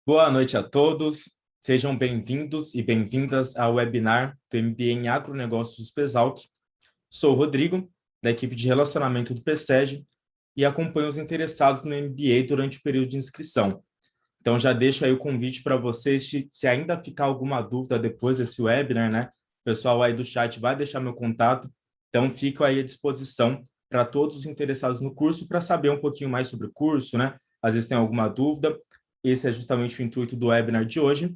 Boa noite a todos, sejam bem-vindos e bem-vindas ao webinar do MBA em Agronegócios PESALC. Sou o Rodrigo, da equipe de relacionamento do PSEG, e acompanho os interessados no MBA durante o período de inscrição. Então, já deixo aí o convite para vocês, se ainda ficar alguma dúvida depois desse webinar, né? O pessoal aí do chat vai deixar meu contato, então fico aí à disposição para todos os interessados no curso, para saber um pouquinho mais sobre o curso, né? Às vezes tem alguma dúvida. Esse é justamente o intuito do webinar de hoje,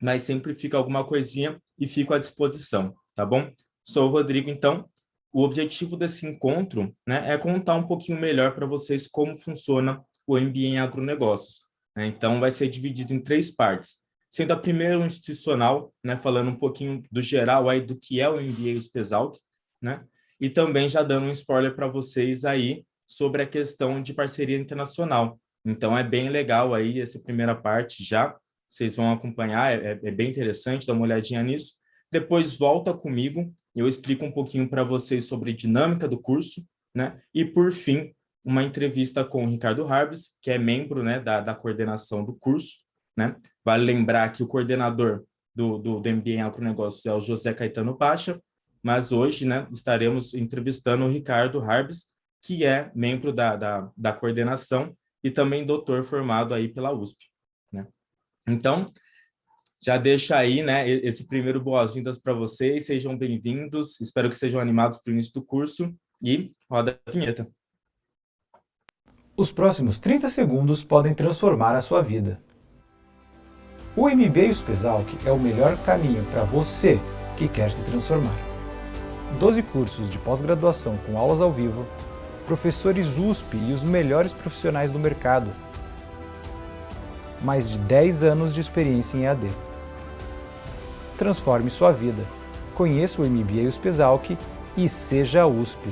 mas sempre fica alguma coisinha e fico à disposição, tá bom? Sou o Rodrigo, então. O objetivo desse encontro, né, é contar um pouquinho melhor para vocês como funciona o MBA em agronegócios, né? Então, vai ser dividido em 3 partes, sendo a primeira o institucional, né, falando um pouquinho do geral aí do que é o MBA USP-ESALC, né? E também já dando um spoiler para vocês aí sobre a questão de parceria internacional. Então, é bem legal aí essa primeira parte já, vocês vão acompanhar, é bem interessante, dá uma olhadinha nisso. Depois volta comigo, eu explico um pouquinho para vocês sobre a dinâmica do curso, né? E, por fim, uma entrevista com o Ricardo Harbes, que é membro, né, da coordenação do curso, né? Vale lembrar que o coordenador do MBA em Agronegócios é o José Caetano Pacha, mas hoje, né, estaremos entrevistando o Ricardo Harbes, que é membro da coordenação e também doutor formado aí pela USP, né? Então, já deixo aí, né, esse primeiro boas-vindas para vocês, sejam bem-vindos, espero que sejam animados para o início do curso e roda a vinheta. Os próximos 30 segundos podem transformar a sua vida. O MBA USP-ESALC é o melhor caminho para você que quer se transformar. 12 cursos de pós-graduação com aulas ao vivo, professores USP e os melhores profissionais do mercado. Mais de 10 anos de experiência em EAD. Transforme sua vida. Conheça o MBA USP-ESALC e seja USP.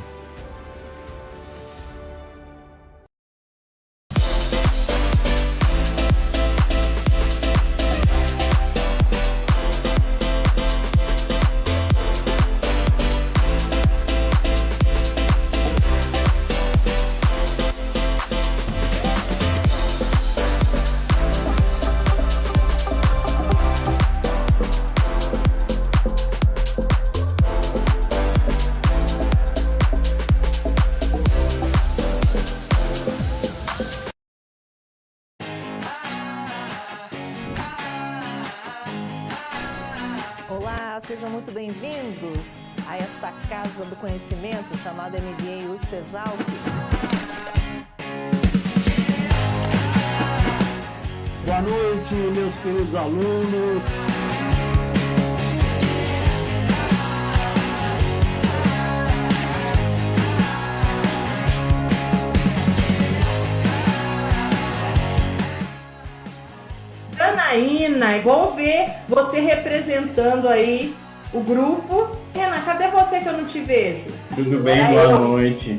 Olá, sejam muito bem-vindos a esta casa do conhecimento chamada MBA USP-ESALC. Boa noite, meus queridos alunos. Janaína, igual ver você representando aí o grupo. Renan, cadê você que eu não te vejo? Tudo bem? Boa noite.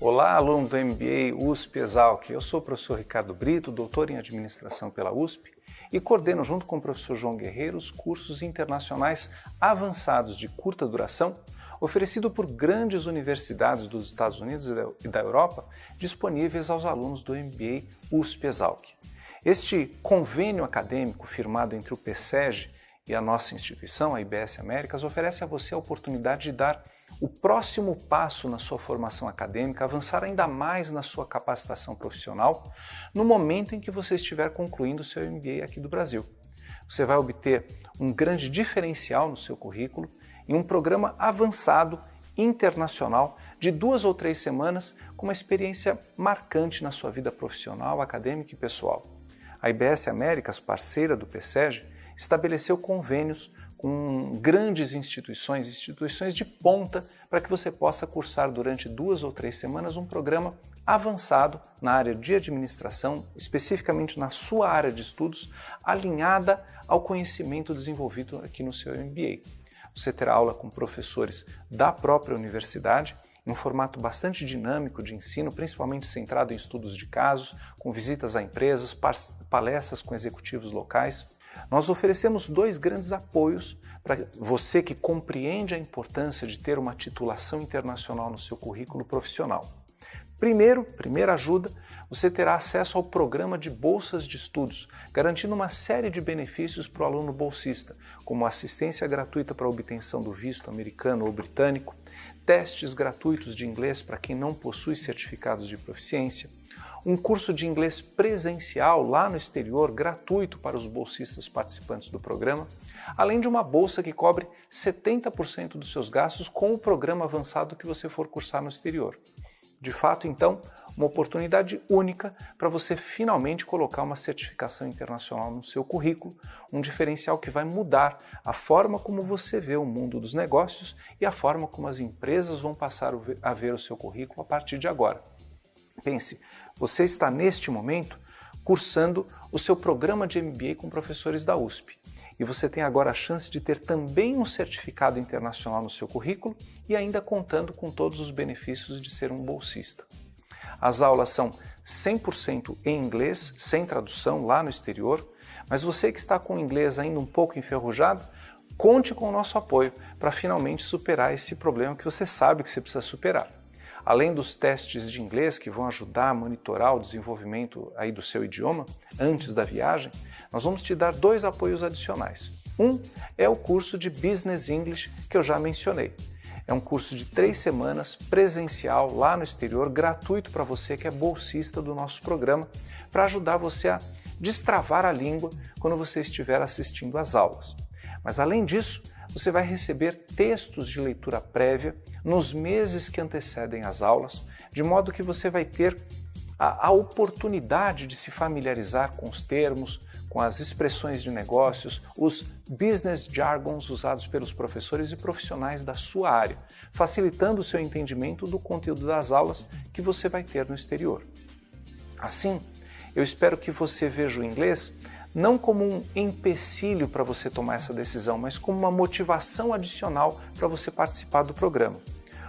Olá, aluno do MBA USP-ESALC. Eu sou o professor Ricardo Brito, doutor em administração pela USP e coordeno junto com o professor João Guerreiro os cursos internacionais avançados de curta duração oferecido por grandes universidades dos Estados Unidos e da Europa disponíveis aos alunos do MBA USP-ESALC. Este convênio acadêmico firmado entre o PSEG e a nossa instituição, a IBS Américas, oferece a você a oportunidade de dar o próximo passo na sua formação acadêmica, avançar ainda mais na sua capacitação profissional no momento em que você estiver concluindo o seu MBA aqui do Brasil. Você vai obter um grande diferencial no seu currículo em um programa avançado internacional de 2 ou 3 semanas com uma experiência marcante na sua vida profissional, acadêmica e pessoal. A IBS Américas, parceira do PSEG, estabeleceu convênios com grandes instituições de ponta, para que você possa cursar durante 2 ou 3 semanas um programa avançado na área de administração, especificamente na sua área de estudos, alinhada ao conhecimento desenvolvido aqui no seu MBA. Você terá aula com professores da própria universidade em um formato bastante dinâmico de ensino, principalmente centrado em estudos de casos, com visitas a empresas, palestras com executivos locais. Nós oferecemos 2 grandes apoios para você que compreende a importância de ter uma titulação internacional no seu currículo profissional. Primeira ajuda, você terá acesso ao programa de bolsas de estudos, garantindo uma série de benefícios para o aluno bolsista, como assistência gratuita para a obtenção do visto americano ou britânico, testes gratuitos de inglês para quem não possui certificados de proficiência, um curso de inglês presencial lá no exterior, gratuito para os bolsistas participantes do programa, além de uma bolsa que cobre 70% dos seus gastos com o programa avançado que você for cursar no exterior. De fato, então, uma oportunidade única para você finalmente colocar uma certificação internacional no seu currículo, um diferencial que vai mudar a forma como você vê o mundo dos negócios e a forma como as empresas vão passar a ver o seu currículo a partir de agora. Pense, você está neste momento cursando o seu programa de MBA com professores da USP. E você tem agora a chance de ter também um certificado internacional no seu currículo e ainda contando com todos os benefícios de ser um bolsista. As aulas são 100% em inglês, sem tradução lá no exterior, mas você que está com o inglês ainda um pouco enferrujado, conte com o nosso apoio para finalmente superar esse problema que você sabe que você precisa superar. Além dos testes de inglês que vão ajudar a monitorar o desenvolvimento aí do seu idioma antes da viagem, nós vamos te dar 2 apoios adicionais. Um é o curso de Business English que eu já mencionei. É um curso de 3 semanas presencial lá no exterior, gratuito para você que é bolsista do nosso programa, para ajudar você a destravar a língua quando você estiver assistindo às aulas. Mas além disso, você vai receber textos de leitura prévia nos meses que antecedem as aulas, de modo que você vai ter a oportunidade de se familiarizar com os termos, com as expressões de negócios, os business jargons usados pelos professores e profissionais da sua área, facilitando o seu entendimento do conteúdo das aulas que você vai ter no exterior. Assim, eu espero que você veja o inglês não como um empecilho para você tomar essa decisão, mas como uma motivação adicional para você participar do programa.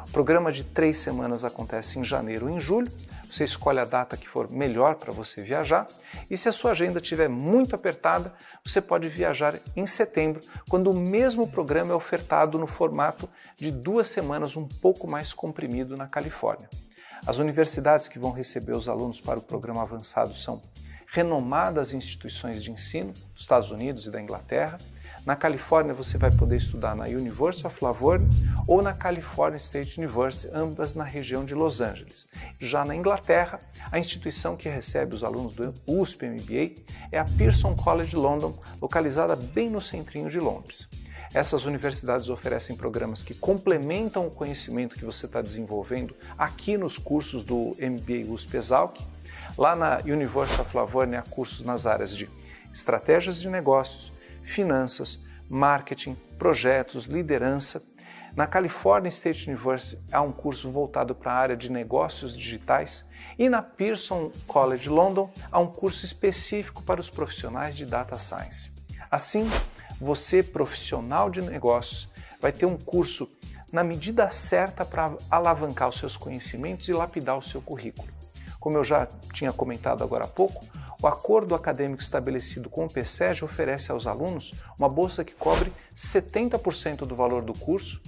O programa de 3 semanas acontece em janeiro ou em julho, você escolhe a data que for melhor para você viajar, e se a sua agenda estiver muito apertada, você pode viajar em setembro, quando o mesmo programa é ofertado no formato de 2 semanas um pouco mais comprimido na Califórnia. As universidades que vão receber os alunos para o programa avançado são renomadas instituições de ensino dos Estados Unidos e da Inglaterra. Na Califórnia você vai poder estudar na University of La Verne ou na California State University, ambas na região de Los Angeles. Já na Inglaterra, a instituição que recebe os alunos do USP MBA é a Pearson College London, localizada bem no centrinho de Londres. Essas universidades oferecem programas que complementam o conhecimento que você está desenvolvendo aqui nos cursos do MBA USP-Exalc. Lá na University of La Verne há cursos nas áreas de estratégias de negócios, finanças, marketing, projetos, liderança. Na California State University há um curso voltado para a área de negócios digitais e na Pearson College London há um curso específico para os profissionais de Data Science. Assim, você, profissional de negócios, vai ter um curso na medida certa para alavancar os seus conhecimentos e lapidar o seu currículo. Como eu já tinha comentado agora há pouco, o acordo acadêmico estabelecido com o PSEG oferece aos alunos uma bolsa que cobre 70% do valor do curso.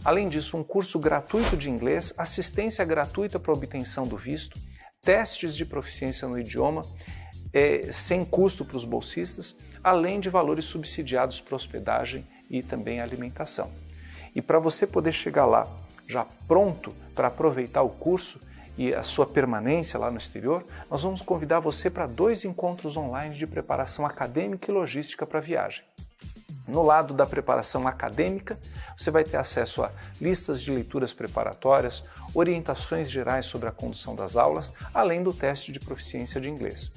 Além disso, um curso gratuito de inglês, assistência gratuita para a obtenção do visto, testes de proficiência no idioma, sem custo para os bolsistas, além de valores subsidiados para hospedagem e também alimentação. E para você poder chegar lá já pronto para aproveitar o curso e a sua permanência lá no exterior, nós vamos convidar você para 2 encontros online de preparação acadêmica e logística para a viagem. No lado da preparação acadêmica, você vai ter acesso a listas de leituras preparatórias, orientações gerais sobre a condução das aulas, além do teste de proficiência de inglês.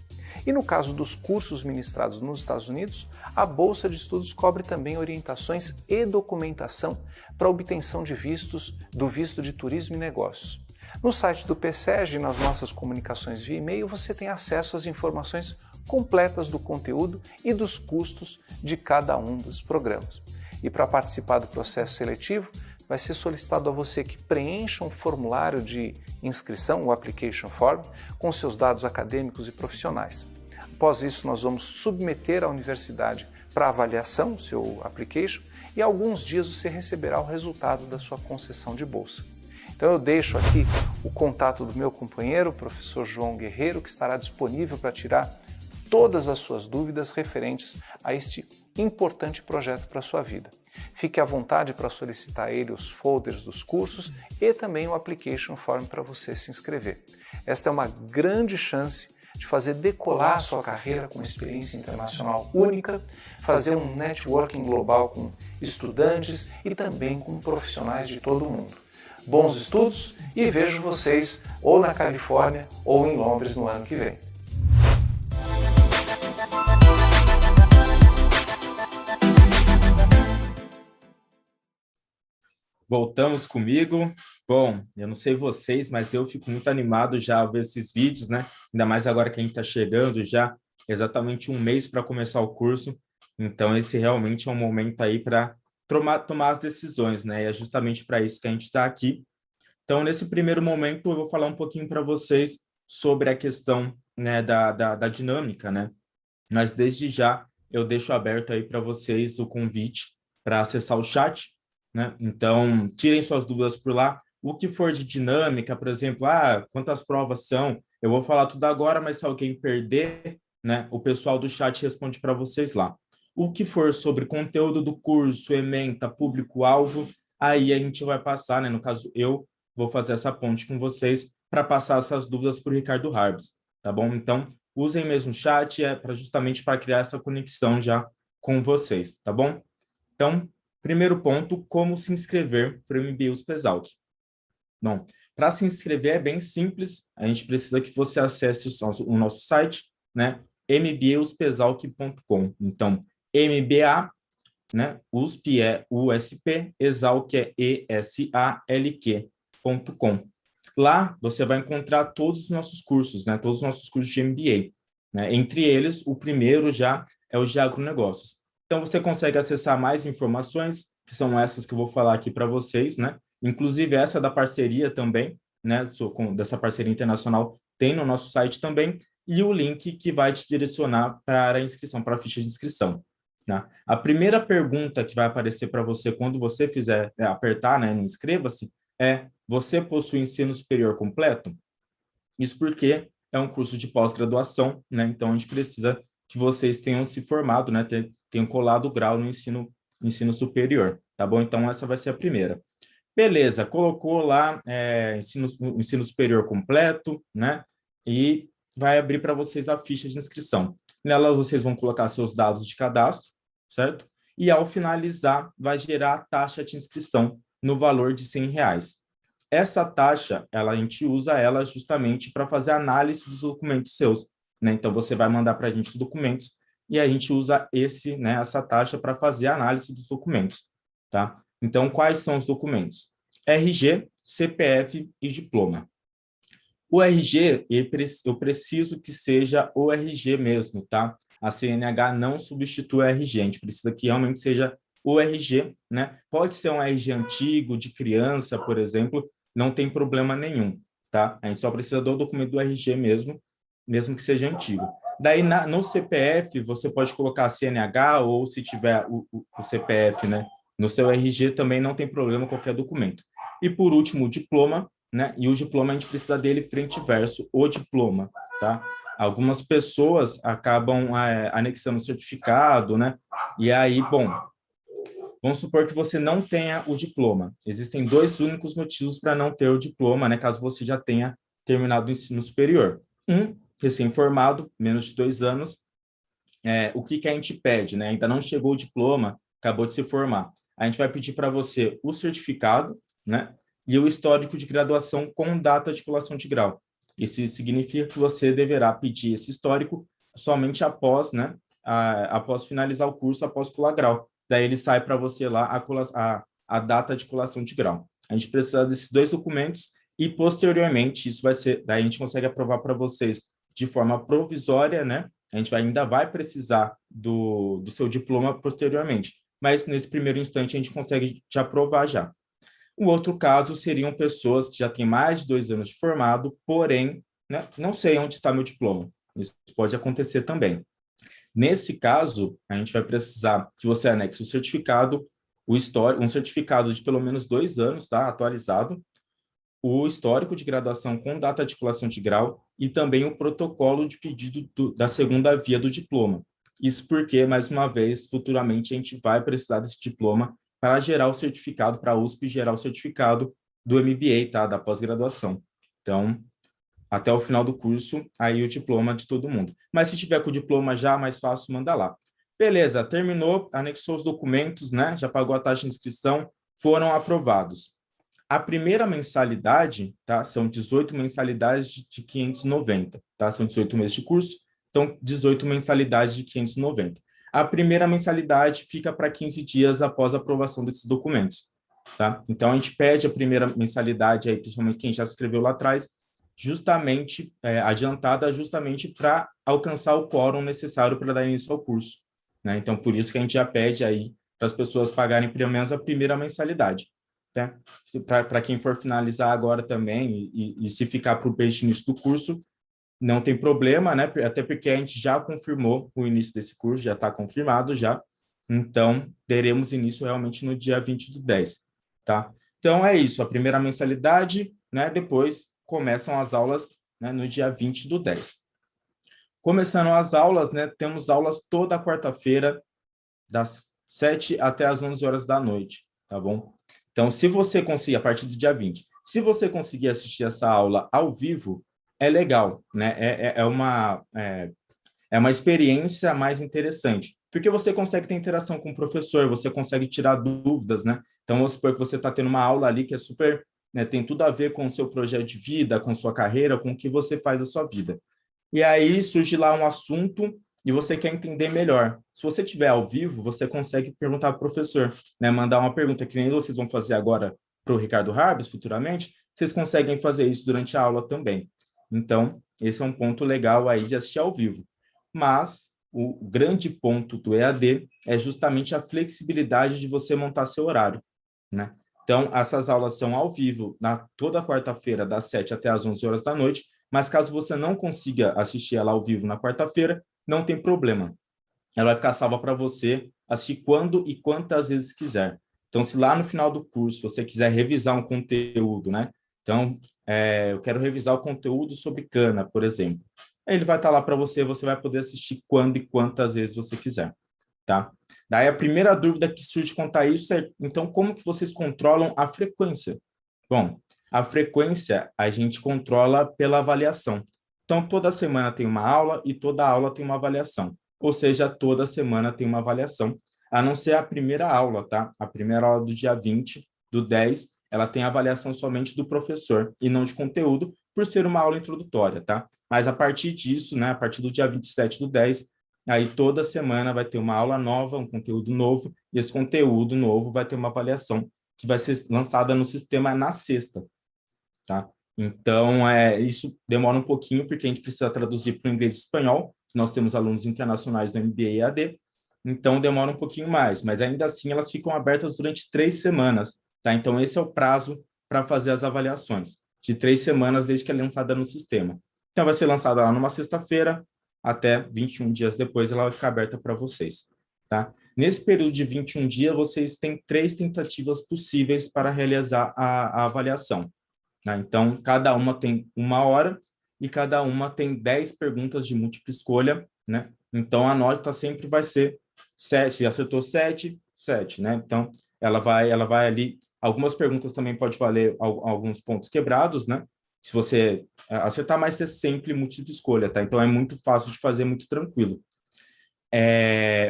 E no caso dos cursos ministrados nos Estados Unidos, a Bolsa de Estudos cobre também orientações e documentação para a obtenção de vistos, do visto de turismo e negócios. No site do PSEG e nas nossas comunicações via e-mail você tem acesso às informações completas do conteúdo e dos custos de cada um dos programas. E para participar do processo seletivo, vai ser solicitado a você que preencha um formulário de inscrição, o Application Form, com seus dados acadêmicos e profissionais. Após isso, nós vamos submeter à universidade para avaliação o seu application e alguns dias você receberá o resultado da sua concessão de bolsa. Então eu deixo aqui o contato do meu companheiro, o professor João Guerreiro, que estará disponível para tirar todas as suas dúvidas referentes a este importante projeto para a sua vida. Fique à vontade para solicitar a ele os folders dos cursos e também o application form para você se inscrever. Esta é uma grande chance de fazer decolar a sua carreira com uma experiência internacional única, fazer um networking global com estudantes e também com profissionais de todo o mundo. Bons estudos e vejo vocês ou na Califórnia ou em Londres no ano que vem. Voltamos comigo. Bom, eu não sei vocês, mas eu fico muito animado já a ver esses vídeos, né? Ainda mais agora que a gente está chegando já exatamente um mês para começar o curso. Então, esse realmente é um momento aí para tomar as decisões, né? E é justamente para isso que a gente está aqui. Então, nesse primeiro momento, eu vou falar um pouquinho para vocês sobre a questão, né, da dinâmica, né? Mas desde já eu deixo aberto aí para vocês o convite para acessar o chat, né? Então, tirem suas dúvidas por lá. O que for de dinâmica, por exemplo, quantas provas são? Eu vou falar tudo agora, mas se alguém perder, né, o pessoal do chat responde para vocês lá. O que for sobre conteúdo do curso, ementa, público-alvo, aí a gente vai passar, né? No caso, eu vou fazer essa ponte com vocês para passar essas dúvidas para o Ricardo Harbs, tá bom? Então, usem mesmo o chat, justamente para criar essa conexão já com vocês, tá bom? Então, primeiro ponto, como se inscrever para o MBA USP-Exalc. Bom, para se inscrever é bem simples, a gente precisa que você acesse o nosso site, né, mbauspexalc.com. Então, MBA, né, USP é USP, Exalc é ESALQ.com. Lá você vai encontrar todos os nossos cursos, né, todos os nossos cursos de MBA. Né? Entre eles, o primeiro já é o de agronegócios. Então, você consegue acessar mais informações, que são essas que eu vou falar aqui para vocês, né? Inclusive, essa da parceria também, né? Dessa parceria internacional, tem no nosso site também, e o link que vai te direcionar para a inscrição, para a ficha de inscrição. Né? A primeira pergunta que vai aparecer para você quando você fizer apertar, né, no inscreva-se, é: você possui ensino superior completo? Isso porque é um curso de pós-graduação, né? Então, a gente precisa que vocês tenham se formado, né? Tenham colado o grau no ensino superior, tá bom? Então, essa vai ser a primeira. Beleza, colocou lá ensino superior completo, né? E vai abrir para vocês a ficha de inscrição. Nela, vocês vão colocar seus dados de cadastro, certo? E, ao finalizar, vai gerar a taxa de inscrição no valor de R$100. Essa taxa, a gente usa ela justamente para fazer análise dos documentos seus, né? Então, você vai mandar para a gente os documentos e a gente usa essa taxa para fazer a análise dos documentos, tá? Então, quais são os documentos? RG, CPF e diploma. O RG, eu preciso que seja o RG mesmo, tá? A CNH não substitui o RG, a gente precisa que realmente seja o RG, né? Pode ser um RG antigo, de criança, por exemplo, não tem problema nenhum, tá? A gente só precisa do documento do RG mesmo que seja antigo. Daí, no CPF, você pode colocar a CNH ou, se tiver o CPF, né, no seu RG, também não tem problema qualquer documento. E, por último, o diploma, né? E o diploma, a gente precisa dele frente e verso, o diploma, tá? Algumas pessoas acabam anexando o certificado, né? E aí, bom, vamos supor que você não tenha o diploma. Existem 2 únicos motivos para não ter o diploma, né? Caso você já tenha terminado o ensino superior. Recém-formado, menos de 2 anos. O que a gente pede, né? Ainda não chegou o diploma, acabou de se formar. A gente vai pedir para você o certificado, né? E o histórico de graduação com data de colação de grau. Isso significa que você deverá pedir esse histórico somente após, né? Após finalizar o curso, após colar grau. Daí ele sai para você lá a data de colação de grau. A gente precisa desses 2 documentos e, posteriormente, isso vai ser, daí a gente consegue aprovar para vocês de forma provisória, né? A gente ainda vai precisar do seu diploma posteriormente, mas nesse primeiro instante a gente consegue te aprovar já. O outro caso seriam pessoas que já têm mais de 2 anos de formado, porém, né, não sei onde está meu diploma. Isso pode acontecer também. Nesse caso, a gente vai precisar que você anexe o certificado, um certificado de pelo menos 2 anos, tá, atualizado, o histórico de graduação com data de titulação de grau e também o protocolo de pedido da segunda via do diploma. Isso porque, mais uma vez, futuramente a gente vai precisar desse diploma para gerar o certificado, para a USP gerar o certificado do MBA, tá? Da pós-graduação. Então, até o final do curso, aí o diploma de todo mundo. Mas se tiver com o diploma já, mais fácil, manda lá. Beleza, terminou, anexou os documentos, né? Já pagou a taxa de inscrição, foram aprovados. A primeira mensalidade, tá? São 18 mensalidades de 590, tá? São 18 meses de curso, então 18 mensalidades de 590. A primeira mensalidade fica para 15 dias após a aprovação desses documentos, tá? Então, a gente pede a primeira mensalidade, aí, principalmente quem já se inscreveu lá atrás, justamente, adiantada justamente para alcançar o quórum necessário para dar início ao curso, né? Então, por isso que a gente já pede aí para as pessoas pagarem pelo menos a primeira mensalidade, tá? Para quem for finalizar agora também e se ficar para o início do curso, não tem problema, né? Até porque a gente já confirmou o início desse curso, já está confirmado já. Então, teremos início realmente no dia 20/10, tá? Então, é isso. A primeira mensalidade, né? Depois começam as aulas, né? No dia 20/10. Começando as aulas, né? Temos aulas toda quarta-feira, das 7 até as 11 horas da noite, tá bom? Então, se você conseguir, a partir do dia 20, se você conseguir assistir essa aula ao vivo, é legal, né? É uma experiência mais interessante, porque você consegue ter interação com o professor, você consegue tirar dúvidas, né? Então, vamos supor que você está tendo uma aula ali que é super, né, tem tudo a ver com o seu projeto de vida, com sua carreira, com o que você faz da sua vida. E aí surge lá um assunto e você quer entender melhor. Se você estiver ao vivo, você consegue perguntar para o professor, né? Mandar uma pergunta, que nem vocês vão fazer agora para o Ricardo Harbis, futuramente, vocês conseguem fazer isso durante a aula também. Então, esse é um ponto legal aí de assistir ao vivo. Mas o grande ponto do EAD é justamente a flexibilidade de você montar seu horário, né? Então, essas aulas são ao vivo, toda quarta-feira, das 7 até as 11 horas da noite, mas caso você não consiga assistir ela ao vivo na quarta-feira, não tem problema. Ela vai ficar salva para você assistir quando e quantas vezes quiser. Então, se lá no final do curso você quiser revisar um conteúdo, né? Então, eu quero revisar o conteúdo sobre cana, por exemplo. Ele vai estar lá para você, você vai poder assistir quando e quantas vezes você quiser, tá? Daí a primeira dúvida que surge quanto a isso é, então, como que vocês controlam a frequência? Bom, a frequência a gente controla pela avaliação. Então, toda semana tem uma aula e toda aula tem uma avaliação. Ou seja, toda semana tem uma avaliação, a não ser a primeira aula, tá? A primeira aula do dia 20/10, ela tem avaliação somente do professor e não de conteúdo, por ser uma aula introdutória, tá? Mas a partir disso, né, a partir do dia 27/10, aí toda semana vai ter uma aula nova, um conteúdo novo, e esse conteúdo novo vai ter uma avaliação que vai ser lançada no sistema na sexta, tá? Então, isso demora um pouquinho, porque a gente precisa traduzir para o inglês e espanhol. Nós temos alunos internacionais do MBA e EAD, então demora um pouquinho mais, mas ainda assim elas ficam abertas durante 3 semanas, tá? Então, esse é o prazo para fazer as avaliações, de 3 semanas desde que é lançada no sistema. Então, vai ser lançada lá numa sexta-feira, até 21 dias depois ela vai ficar aberta para vocês, tá? Nesse período de 21 dias, vocês têm 3 tentativas possíveis para realizar a avaliação, tá? Então, cada uma tem 1 hora e cada uma tem 10 perguntas de múltipla escolha, né? Então, a nota sempre vai ser 7, se acertou 7, 7, né? Então, ela vai ali. Algumas perguntas também pode valer alguns pontos quebrados, né? Se você acertar mais, é sempre múltipla escolha, tá? Então, é muito fácil de fazer, muito tranquilo.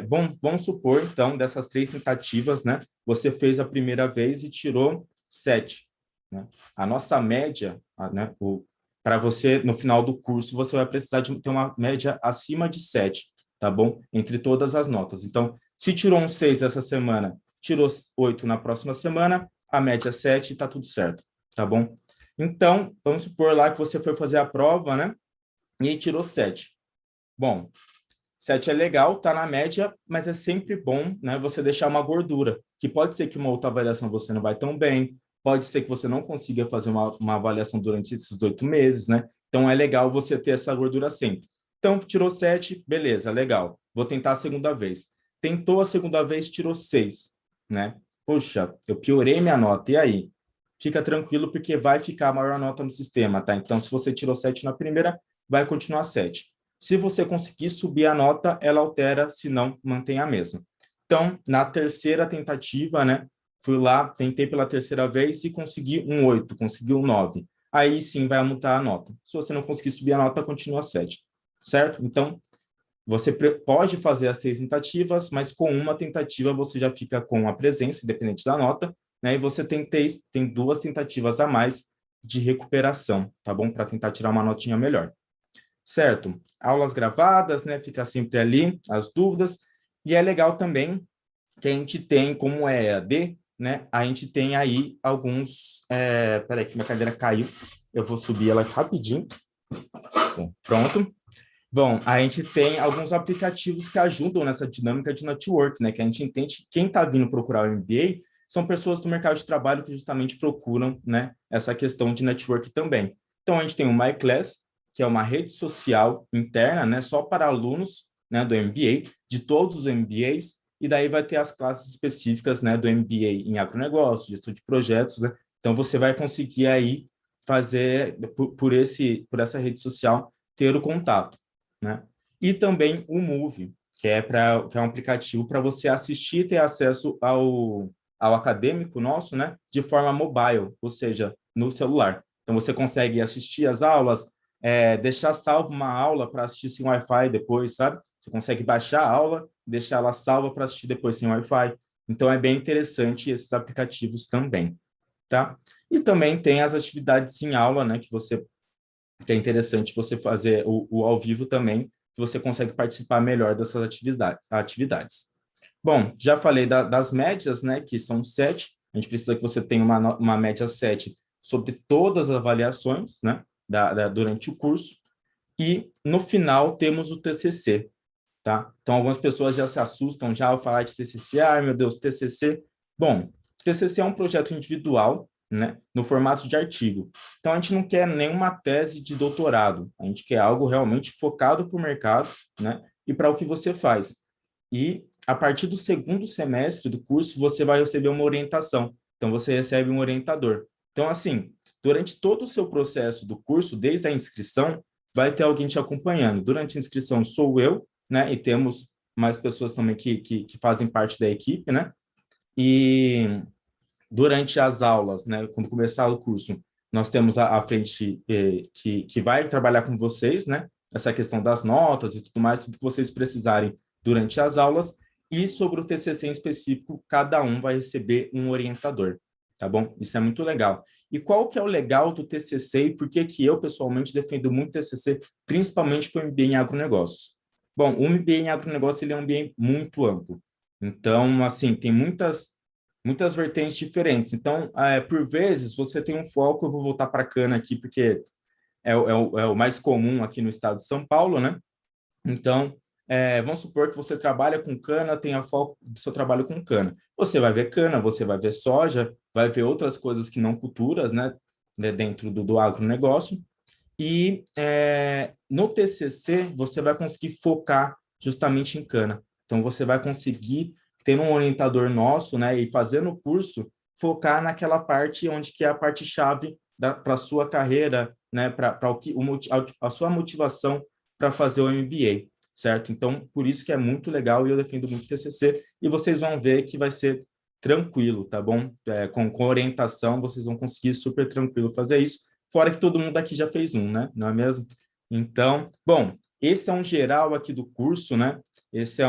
Bom, vamos supor, então, dessas 3 tentativas, né? Você fez a primeira vez e tirou 7, né? A nossa média, né? Para você, no final do curso, você vai precisar de ter uma média acima de 7, tá bom? Entre todas as notas. Então, se tirou um 6 essa semana, tirou 8 na próxima semana, a média é 7 e tá tudo certo, tá bom? Então, vamos supor lá que você foi fazer a prova, né? E tirou 7. Bom, 7 é legal, tá na média, mas é sempre bom, né, você deixar uma gordura, que pode ser que uma outra avaliação você não vai tão bem, pode ser que você não consiga fazer uma avaliação durante esses 8 meses, né? Então, é legal você ter essa gordura sempre. Então, tirou 7, beleza, legal. Vou tentar a segunda vez. Tentou a segunda vez, tirou 6, né? Poxa, eu piorei minha nota, e aí? Fica tranquilo, porque vai ficar a maior nota no sistema, tá? Então, se você tirou 7 na primeira, vai continuar 7. Se você conseguir subir a nota, ela altera, se não, mantém a mesma. Então, na terceira tentativa, né? Fui lá, tentei pela terceira vez e consegui um 8, consegui um 9. Aí sim vai aumentar a nota. Se você não conseguir subir a nota, continua 7, certo? Então, você pode fazer as 6 tentativas, mas com uma tentativa você já fica com a presença, independente da nota, né? E você tem 2 tentativas a mais de recuperação, tá bom? Para tentar tirar uma notinha melhor. Certo? Aulas gravadas, né? Fica sempre ali as dúvidas. E é legal também que a gente tem, como é EAD, né? A gente tem aí alguns... Peraí, que minha cadeira caiu. Eu vou subir ela rapidinho. Pronto. Bom, a gente tem alguns aplicativos que ajudam nessa dinâmica de network, né? Que a gente entende que quem está vindo procurar o MBA são pessoas do mercado de trabalho que justamente procuram, né, essa questão de network também. Então, a gente tem o MyClass, que é uma rede social interna, né, só para alunos, né, do MBA, de todos os MBAs, e daí vai ter as classes específicas, né, do MBA em agronegócio, gestão de projetos, né? Então, você vai conseguir aí fazer, por essa rede social, ter o contato, né? E também o Move, que é um aplicativo para você assistir e ter acesso ao acadêmico nosso, né, de forma mobile, ou seja, no celular. Então, você consegue assistir as aulas, deixar salvo uma aula para assistir sem Wi-Fi depois, sabe? Você consegue baixar a aula, deixar ela salva para assistir depois sem Wi-Fi. Então, é bem interessante esses aplicativos também, tá? E também tem as atividades em aula, né, que é interessante você fazer o ao vivo também, que você consegue participar melhor dessas atividades. Bom, já falei das médias, né, que são 7. A gente precisa que você tenha uma média 7 sobre todas as avaliações, né, durante o curso. E, no final, temos o TCC, tá? Então, algumas pessoas já se assustam já ao falar de TCC. Ai, meu Deus, TCC. Bom, o TCC é um projeto individual, né, no formato de artigo. Então, a gente não quer nenhuma tese de doutorado. A gente quer algo realmente focado para o mercado, né, e para o que você faz. E, a partir do segundo semestre do curso, você vai receber uma orientação. Então, você recebe um orientador. Então, assim, durante todo o seu processo do curso, desde a inscrição, vai ter alguém te acompanhando. Durante a inscrição sou eu, né? E temos mais pessoas também que fazem parte da equipe, né? E durante as aulas, né? Quando começar o curso, nós temos a frente que vai trabalhar com vocês, né? Essa questão das notas e tudo mais, tudo que vocês precisarem durante as aulas. E sobre o TCC em específico, cada um vai receber um orientador, tá bom? Isso é muito legal. E qual que é o legal do TCC e por que eu, pessoalmente, defendo muito o TCC, principalmente para o MBA em agronegócios? Bom, o MBA em agronegócio ele é um MBA muito amplo. Então, assim, tem muitas vertentes diferentes. Então, por vezes, você tem um foco, eu vou voltar para a cana aqui, porque é o mais comum aqui no estado de São Paulo, né? Então, vamos supor que você trabalha com cana, tenha foco do seu trabalho com cana. Você vai ver cana, você vai ver soja, vai ver outras coisas que não culturas, né, dentro do agronegócio. E no TCC, você vai conseguir focar justamente em cana. Então, você vai conseguir ter um orientador nosso, né, e fazendo o curso, focar naquela parte onde que é a parte-chave para a sua carreira, né, para a sua motivação para fazer o MBA. Certo? Então, por isso que é muito legal e eu defendo muito o TCC e vocês vão ver que vai ser tranquilo, tá bom? Com orientação, vocês vão conseguir super tranquilo fazer isso, fora que todo mundo aqui já fez um, né? Não é mesmo? Então, bom, esse é um geral aqui do curso, né? Esse é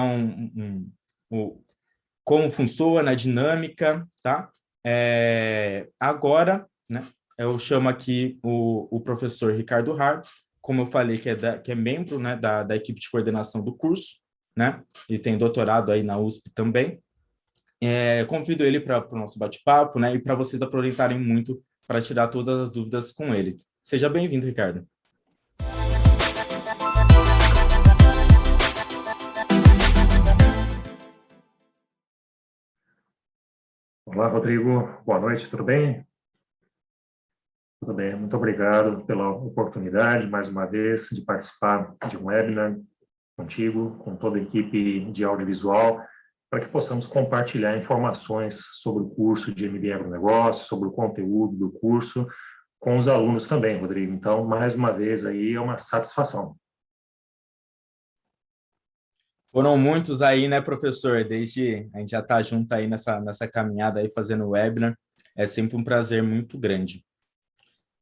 como funciona a dinâmica, tá? Agora, né? Eu chamo aqui o professor Ricardo Harps, como eu falei, que é membro, né, da equipe de coordenação do curso, né, e tem doutorado aí na USP também. Convido ele para o nosso bate-papo, né, e para vocês aproveitarem muito para tirar todas as dúvidas com ele. Seja bem-vindo, Ricardo. Olá, Rodrigo. Boa noite, tudo bem? Tudo bem, muito obrigado pela oportunidade, mais uma vez, de participar de um webinar contigo, com toda a equipe de audiovisual, para que possamos compartilhar informações sobre o curso de MBA Agronegócio, sobre o conteúdo do curso, com os alunos também, Rodrigo. Então, mais uma vez, aí é uma satisfação. Foram muitos aí, né, professor? Desde a gente já está junto aí nessa caminhada aí, fazendo webinar. É sempre um prazer muito grande.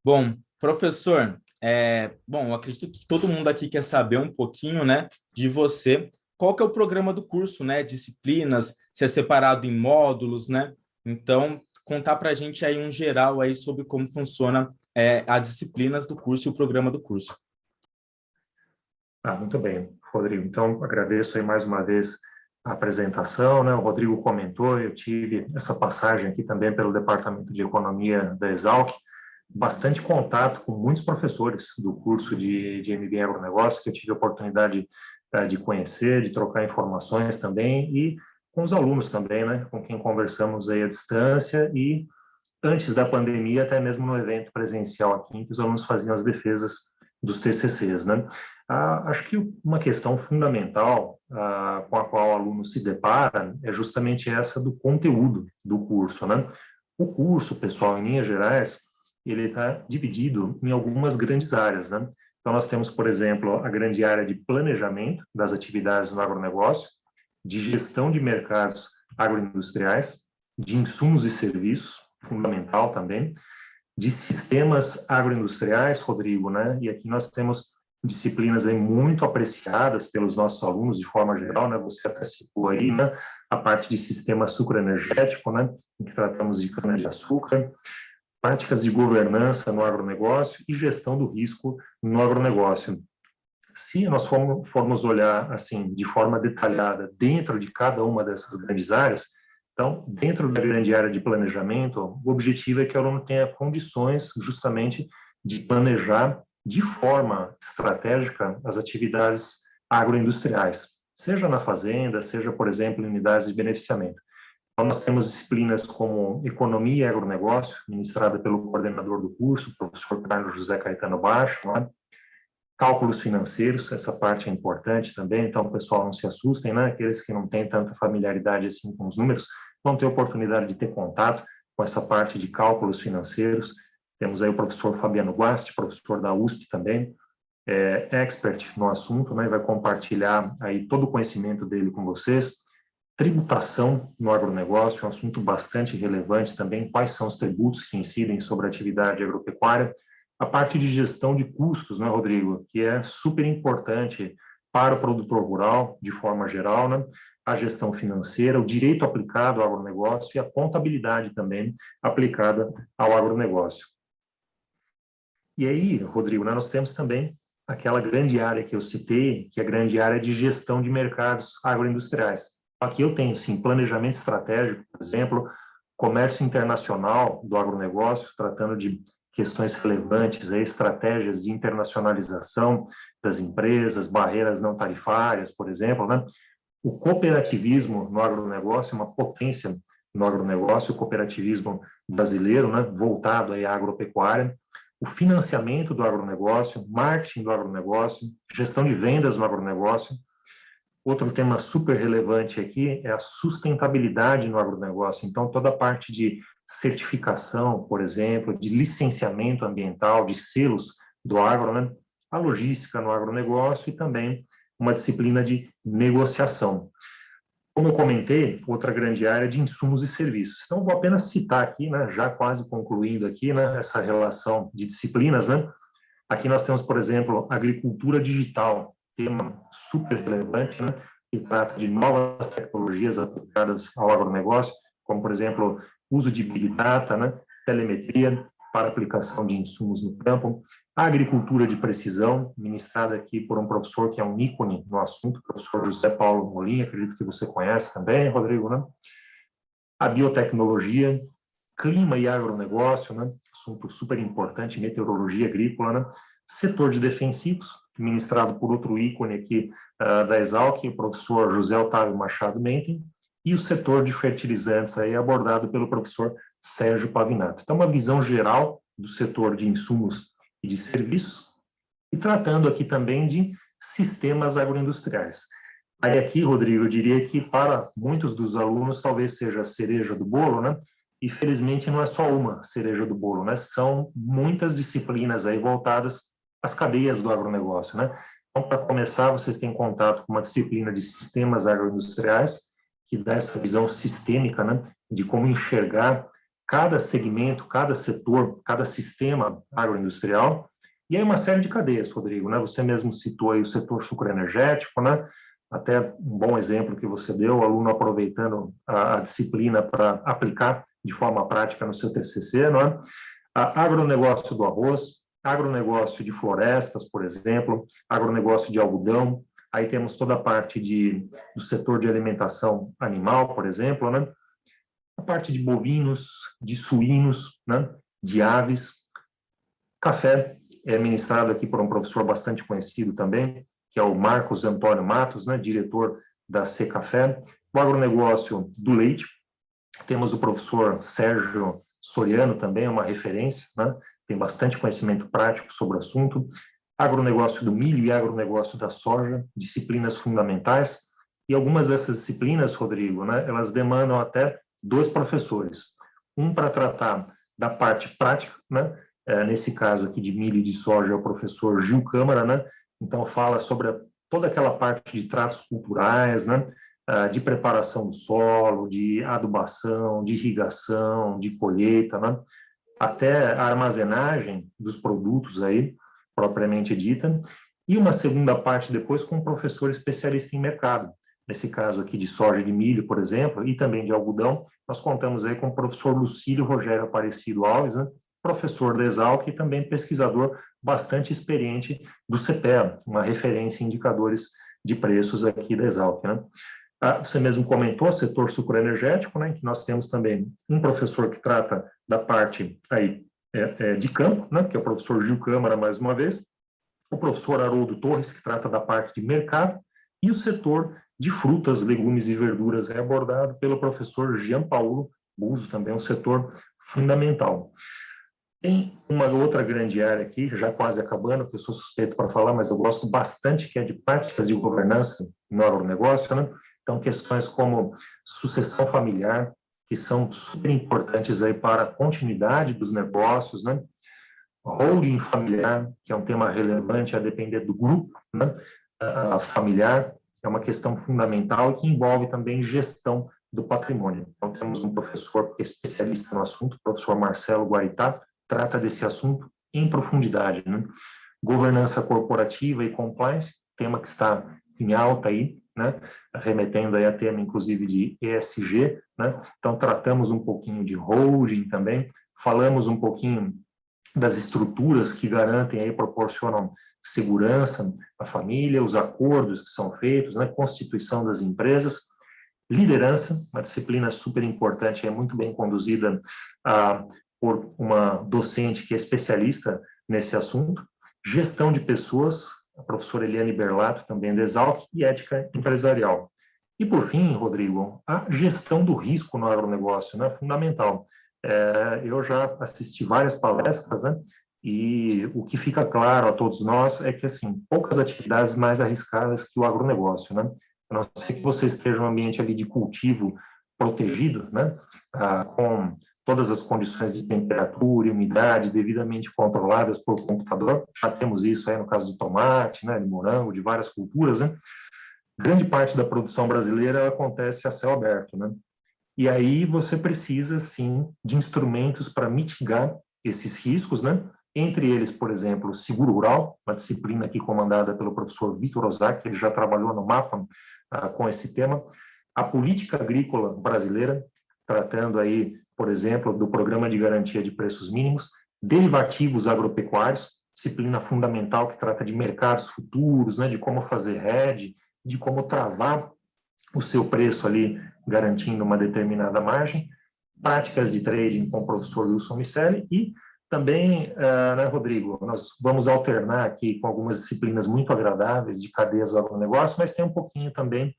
Bom, professor, eu acredito que todo mundo aqui quer saber um pouquinho, né, de você. Qual que é o programa do curso, né? Disciplinas, se é separado em módulos, né? Então, contar para a gente aí um geral aí sobre como funciona as disciplinas do curso e o programa do curso. Muito bem, Rodrigo. Então, agradeço aí mais uma vez a apresentação, né? O Rodrigo comentou, eu tive essa passagem aqui também pelo Departamento de Economia da Exalc, bastante contato com muitos professores do curso de MBA Agronegócio, que eu tive a oportunidade de conhecer, de trocar informações também, e com os alunos também, né, com quem conversamos aí à distância, e antes da pandemia, até mesmo no evento presencial aqui, em que os alunos faziam as defesas dos TCCs, né. Acho que uma questão fundamental com a qual o aluno se depara é justamente essa do conteúdo do curso, né. O curso, pessoal, em linhas gerais, ele está dividido em algumas grandes áreas, né? Então, nós temos, por exemplo, a grande área de planejamento das atividades no agronegócio, de gestão de mercados agroindustriais, de insumos e serviços, fundamental também, de sistemas agroindustriais, Rodrigo, né? E aqui nós temos disciplinas aí muito apreciadas pelos nossos alunos de forma geral, né? Você até citou aí, né? A parte de sistema sucroenergético, né? Em que tratamos de cana-de-açúcar, práticas de governança no agronegócio e gestão do risco no agronegócio. Se nós formos olhar assim de forma detalhada dentro de cada uma dessas grandes áreas, então, dentro da grande área de planejamento, o objetivo é que o aluno tenha condições justamente de planejar de forma estratégica as atividades agroindustriais, seja na fazenda, seja, por exemplo, em unidades de beneficiamento. Então, nós temos disciplinas como Economia e Agronegócio, ministrada pelo coordenador do curso, o professor Carlos José Caetano Baixo, né? Cálculos financeiros, essa parte é importante também, então, pessoal, não se assustem, né? Aqueles que não têm tanta familiaridade assim com os números, vão ter oportunidade de ter contato com essa parte de cálculos financeiros. Temos aí o professor Fabiano Guasti, professor da USP também, expert no assunto, né? Vai compartilhar aí todo o conhecimento dele com vocês. Tributação no agronegócio, um assunto bastante relevante também, quais são os tributos que incidem sobre a atividade agropecuária. A parte de gestão de custos, né, Rodrigo, que é super importante para o produtor rural, de forma geral, né? A gestão financeira, o direito aplicado ao agronegócio e a contabilidade também aplicada ao agronegócio. E aí, Rodrigo, né, nós temos também aquela grande área que eu citei, que é a grande área de gestão de mercados agroindustriais. Aqui eu tenho, sim, planejamento estratégico, por exemplo, comércio internacional do agronegócio, tratando de questões relevantes, aí, estratégias de internacionalização das empresas, barreiras não tarifárias, por exemplo, né? O cooperativismo no agronegócio, uma potência no agronegócio, o cooperativismo brasileiro, né? Voltado aí à agropecuária, o financiamento do agronegócio, marketing do agronegócio, gestão de vendas no agronegócio. Outro tema super relevante aqui é a sustentabilidade no agronegócio. Então, toda a parte de certificação, por exemplo, de licenciamento ambiental, de selos do agro, né? A logística no agronegócio e também uma disciplina de negociação. Como eu comentei, outra grande área de insumos e serviços. Então, vou apenas citar aqui, né, já quase concluindo aqui, né, essa relação de disciplinas, né? Aqui nós temos, por exemplo, agricultura digital, tema super relevante, né, que trata de novas tecnologias aplicadas ao agronegócio, como, por exemplo, uso de Big Data, né, telemetria para aplicação de insumos no campo, a agricultura de precisão, ministrada aqui por um professor que é um ícone no assunto, o professor José Paulo Molina, acredito que você conhece também, Rodrigo, né? A biotecnologia, clima e agronegócio, né? Assunto super importante, meteorologia agrícola, né? Setor de defensivos, ministrado por outro ícone aqui da Exalc, o professor José Otávio Machado Menten, e o setor de fertilizantes aí abordado pelo professor Sérgio Pavinato. Então, uma visão geral do setor de insumos e de serviços, e tratando aqui também de sistemas agroindustriais. Aí aqui, Rodrigo, eu diria que para muitos dos alunos talvez seja a cereja do bolo, né? E felizmente não é só uma cereja do bolo, né? São muitas disciplinas aí voltadas às cadeias do agronegócio, né? Então, para começar, vocês têm contato com uma disciplina de sistemas agroindustriais, que dá essa visão sistêmica, né? De como enxergar cada segmento, cada setor, cada sistema agroindustrial. E aí uma série de cadeias, Rodrigo, né? Você mesmo citou aí o setor sucroenergético, né? Até um bom exemplo que você deu, o aluno aproveitando a disciplina para aplicar de forma prática no seu TCC, né? Agronegócio do arroz, agronegócio de florestas, por exemplo, agronegócio de algodão, aí temos toda a parte do setor de alimentação animal, por exemplo, né? A parte de bovinos, de suínos, né? De aves. Café é ministrado aqui por um professor bastante conhecido também, que é o Marcos Antônio Matos, né? Diretor da Secafé. O agronegócio do leite, temos o professor Sérgio Soriano também, é uma referência, né? Tem bastante conhecimento prático sobre o assunto. Agronegócio do milho e agronegócio da soja, disciplinas fundamentais. E algumas dessas disciplinas, Rodrigo, né, elas demandam até 2 professores. Um para tratar da parte prática, né? Nesse caso aqui de milho e de soja é o professor Gil Câmara, né? Então fala sobre toda aquela parte de tratos culturais, né? De preparação do solo, de adubação, de irrigação, de colheita, né? Até a armazenagem dos produtos aí, propriamente dita, e uma segunda parte depois com um professor especialista em mercado. Nesse caso aqui de soja e de milho, por exemplo, e também de algodão, nós contamos aí com o professor Lucílio Rogério Aparecido Alves, né? Professor da Exalc e também pesquisador bastante experiente do CPEA, uma referência em indicadores de preços aqui da Exalc, né? Você mesmo comentou, setor sucroenergético, né, que nós temos também um professor que trata da parte aí, de campo, né, que é o professor Gil Câmara, mais uma vez, o professor Haroldo Torres, que trata da parte de mercado, e o setor de frutas, legumes e verduras é abordado pelo professor Jean Paulo Buzo, também um setor fundamental. Tem uma outra grande área aqui, já quase acabando, que eu sou suspeito para falar, mas eu gosto bastante, que é de práticas de governança no agronegócio, né? Então, questões como sucessão familiar, que são super importantes aí para a continuidade dos negócios, né? Holding familiar, que é um tema relevante a depender do grupo, né? Familiar, é uma questão fundamental que envolve também gestão do patrimônio. Então, temos um professor que é especialista no assunto, o professor Marcelo Guaritá, trata desse assunto em profundidade, né? Governança corporativa e compliance, tema que está em alta aí, né? Remetendo aí a tema, inclusive, de ESG, né? Então, tratamos um pouquinho de holding também, falamos um pouquinho das estruturas que garantem aí, proporcionam segurança à família, os acordos que são feitos, né? Constituição das empresas, liderança, uma disciplina super importante, é muito bem conduzida por uma docente que é especialista nesse assunto, gestão de pessoas, a professora Eliane Berlato, também da Exalc, e ética empresarial. E, por fim, Rodrigo, a gestão do risco no agronegócio, né, fundamental. Eu já assisti várias palestras, né, e o que fica claro a todos nós é que, assim, poucas atividades mais arriscadas que o agronegócio, né? A não ser que você esteja em um ambiente ali de cultivo protegido, né, com todas as condições de temperatura e umidade devidamente controladas por computador. Já temos isso aí no caso do tomate, né, de morango, de várias culturas, né? Grande parte da produção brasileira acontece a céu aberto, né? E aí você precisa, sim, de instrumentos para mitigar esses riscos, né? Entre eles, por exemplo, o seguro rural, uma disciplina aqui comandada pelo professor Vitor Ozaki, ele já trabalhou no MAPA com esse tema. A política agrícola brasileira, tratando aí, por exemplo, do Programa de Garantia de Preços Mínimos, derivativos agropecuários, disciplina fundamental que trata de mercados futuros, né, de como fazer hedge, de como travar o seu preço ali, garantindo uma determinada margem, práticas de trading com o professor Wilson Miceli e também, né, Rodrigo, nós vamos alternar aqui com algumas disciplinas muito agradáveis de cadeias do agronegócio, mas tem um pouquinho também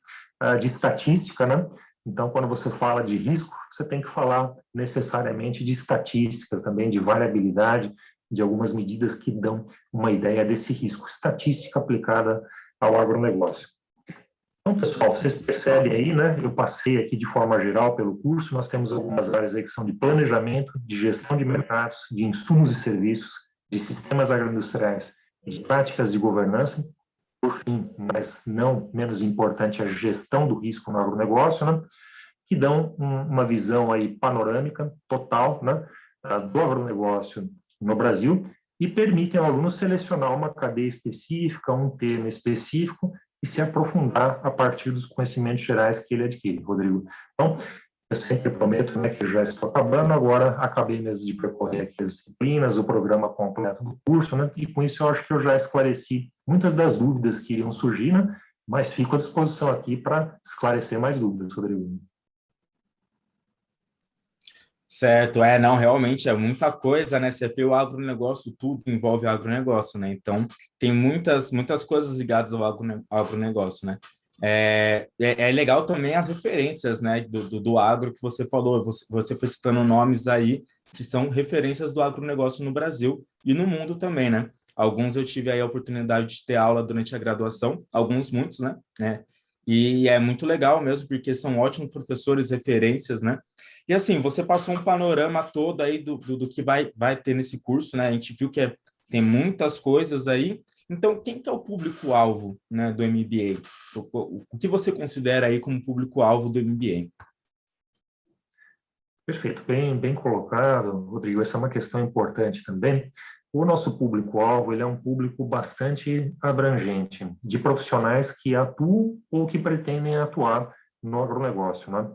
de estatística, né? Então, quando você fala de risco, você tem que falar necessariamente de estatísticas também, de variabilidade, de algumas medidas que dão uma ideia desse risco, estatística aplicada ao agronegócio. Então, pessoal, vocês percebem aí, né? Eu passei aqui de forma geral pelo curso, nós temos algumas áreas aí que são de planejamento, de gestão de mercados, de insumos e serviços, de sistemas agroindustriais, de práticas de governança, por fim, mas não menos importante, a gestão do risco no agronegócio, né? Que dão uma visão aí panorâmica, total, né? Do agronegócio no Brasil e permitem ao aluno selecionar uma cadeia específica, um tema específico e se aprofundar a partir dos conhecimentos gerais que ele adquire, Rodrigo. Então, eu sempre prometo, né, que já estou acabando, agora acabei mesmo de percorrer aqui as disciplinas, o programa completo do curso, né, e com isso eu acho que eu já esclareci muitas das dúvidas que iriam surgir, né, mas fico à disposição aqui para esclarecer mais dúvidas, Rodrigo. Certo, não, realmente é muita coisa, né? Você vê o agronegócio, tudo envolve agronegócio, né? Então, tem muitas coisas ligadas ao agronegócio, né? É legal também as referências, né, do agro que você falou, você foi citando nomes aí que são referências do agronegócio no Brasil e no mundo também, né? Alguns eu tive aí a oportunidade de ter aula durante a graduação, muitos, né? E é muito legal mesmo, porque são ótimos professores, referências, né? E assim, você passou um panorama todo aí do que vai ter nesse curso, né? A gente viu que tem muitas coisas aí. Então, quem que é o público-alvo, né, do MBA? O que você considera aí como público-alvo do MBA? Perfeito, bem colocado, Rodrigo. Essa é uma questão importante também. O nosso público-alvo, ele é um público bastante abrangente, de profissionais que atuam ou que pretendem atuar no agronegócio, né?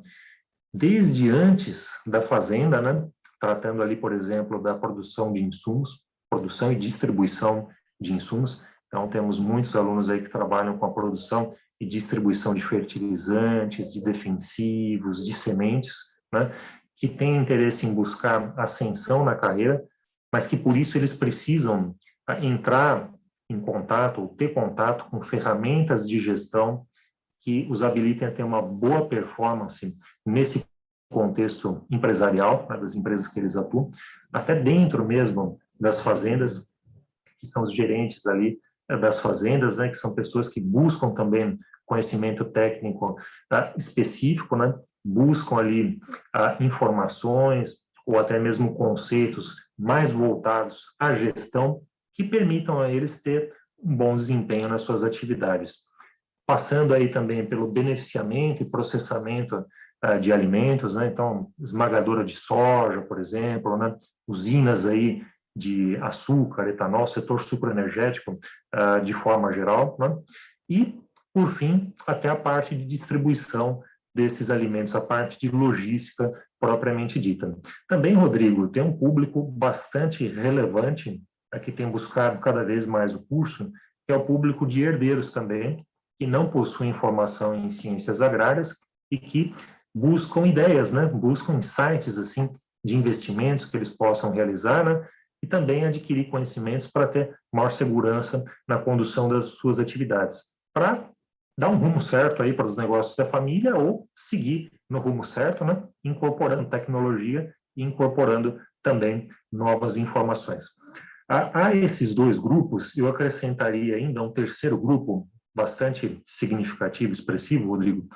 Desde antes da fazenda, né? Tratando ali, por exemplo, da produção de insumos, produção e distribuição de insumos. Então, temos muitos alunos aí que trabalham com a produção e distribuição de fertilizantes, de defensivos, de sementes, né? Que têm interesse em buscar ascensão na carreira, mas que por isso eles precisam entrar em contato ou ter contato com ferramentas de gestão que os habilitem a ter uma boa performance nesse contexto empresarial, né, das empresas que eles atuam, até dentro mesmo das fazendas, que são os gerentes ali das fazendas, né, que são pessoas que buscam também conhecimento técnico específico, né, buscam ali informações ou até mesmo conceitos mais voltados à gestão que permitam a eles ter um bom desempenho nas suas atividades. Passando aí também pelo beneficiamento e processamento de alimentos, né? Então, esmagadora de soja, por exemplo, né? Usinas aí de açúcar, etanol, setor sucroenergético de forma geral, né? E, por fim, até a parte de distribuição desses alimentos, a parte de logística propriamente dita. Também, Rodrigo, tem um público bastante relevante que tem buscado cada vez mais o curso, que é o público de herdeiros também, que não possuem formação em ciências agrárias e que buscam ideias, né? Buscam insights assim de investimentos que eles possam realizar, né? E também adquirir conhecimentos para ter maior segurança na condução das suas atividades, para dar um rumo certo aí para os negócios da família ou seguir no rumo certo, né? Incorporando tecnologia e incorporando também novas informações. A esses dois grupos, eu acrescentaria ainda um terceiro grupo bastante significativo, expressivo, Rodrigo,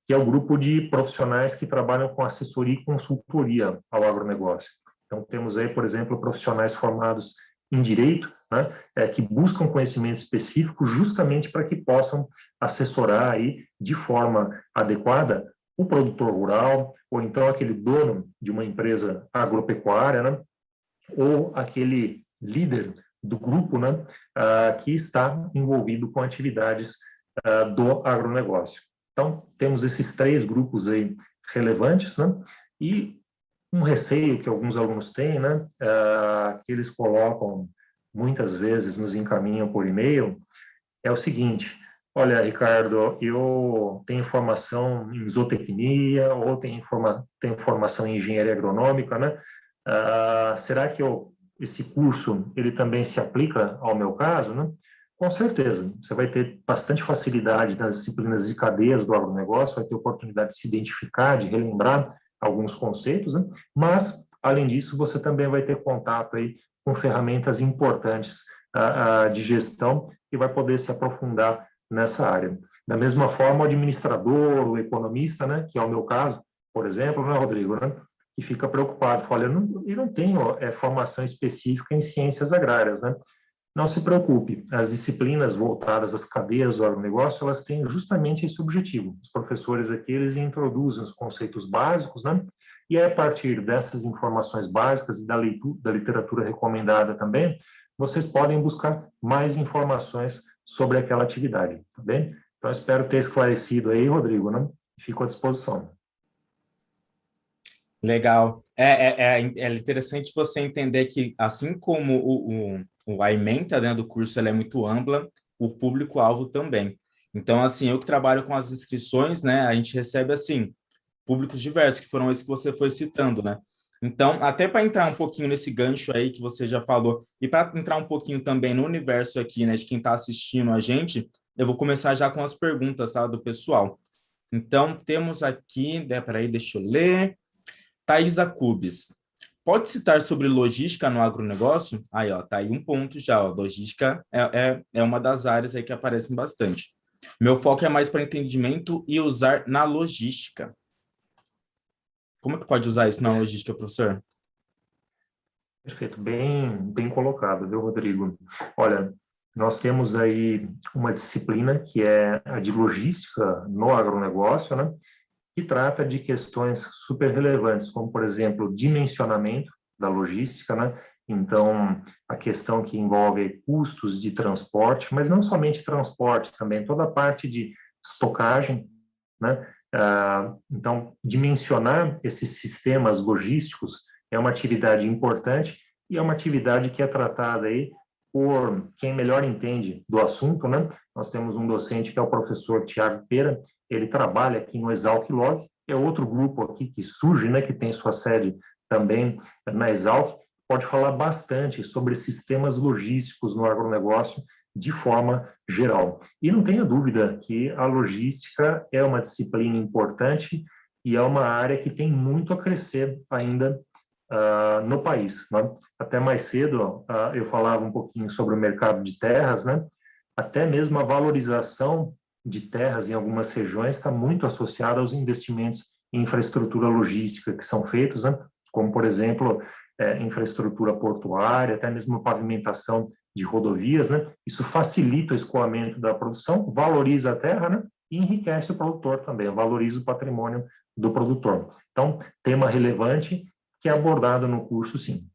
que é o grupo de profissionais que trabalham com assessoria e consultoria ao agronegócio. Então, temos aí, por exemplo, profissionais formados em direito, né, que buscam conhecimento específico justamente para que possam assessorar aí de forma adequada o produtor rural, ou então aquele dono de uma empresa agropecuária, né, ou aquele líder do grupo, né, que está envolvido com atividades do agronegócio. Então, temos esses três grupos aí relevantes, né, e um receio que alguns alunos têm, né, que eles colocam muitas vezes, nos encaminham por e-mail, é o seguinte: olha, Ricardo, eu tenho formação em zootecnia ou tenho formação em engenharia agronômica, né? Será que esse curso ele também se aplica ao meu caso, né? Com certeza, você vai ter bastante facilidade nas disciplinas de cadeias do agronegócio, vai ter oportunidade de se identificar, de relembrar alguns conceitos, né? Mas, além disso, você também vai ter contato aí com ferramentas importantes de gestão e vai poder se aprofundar nessa área. Da mesma forma, o administrador, o economista, né, que é o meu caso, por exemplo, né, Rodrigo, né, que fica preocupado, fala, eu não tenho formação específica em ciências agrárias, né? Não se preocupe, as disciplinas voltadas às cadeias do agronegócio, elas têm justamente esse objetivo. Os professores aqui, eles introduzem os conceitos básicos, né? E a partir dessas informações básicas e da literatura recomendada também, vocês podem buscar mais informações sobre aquela atividade, tá bem? Então, espero ter esclarecido aí, Rodrigo, né? Fico à disposição. Legal. É interessante você entender que, assim como a ementa, né, do curso ela é muito ampla, o público-alvo também. Então, assim, eu que trabalho com as inscrições, né, a gente recebe, assim, públicos diversos, que foram esses que você foi citando, né? Então, até para entrar um pouquinho nesse gancho aí que você já falou, e para entrar um pouquinho também no universo aqui, né, de quem está assistindo a gente, eu vou começar já com as perguntas, tá, do pessoal. Então, temos aqui, peraí, deixa eu ler. Thaisa Cubes. Pode citar sobre logística no agronegócio? Aí, ó, tá aí um ponto já, ó. Logística é uma das áreas aí que aparecem bastante. Meu foco é mais para entendimento e usar na logística. Como é que pode usar isso na logística, professor? Perfeito, bem colocado, viu, Rodrigo? Olha, nós temos aí uma disciplina que é a de logística no agronegócio, né? Que trata de questões super relevantes, como, por exemplo, dimensionamento da logística, né? Então, a questão que envolve custos de transporte, mas não somente transporte, também toda a parte de estocagem, né? Então, dimensionar esses sistemas logísticos é uma atividade importante e é uma atividade que é tratada aí por quem melhor entende do assunto, né? Nós temos um docente que é o professor Tiago Pera, ele trabalha aqui no Exalc Log, é outro grupo aqui que surge, né, que tem sua sede também na Exalc, pode falar bastante sobre sistemas logísticos no agronegócio de forma geral. E não tenha dúvida que a logística é uma disciplina importante e é uma área que tem muito a crescer ainda no país, né? Até mais cedo eu falava um pouquinho sobre o mercado de terras, né? Até mesmo a valorização de terras em algumas regiões está muito associada aos investimentos em infraestrutura logística que são feitos, né? Como, por exemplo, infraestrutura portuária, até mesmo pavimentação de rodovias, né? Isso facilita o escoamento da produção, valoriza a terra, né? E enriquece o produtor também, valoriza o patrimônio do produtor. Então, tema relevante que é abordado no curso, sim.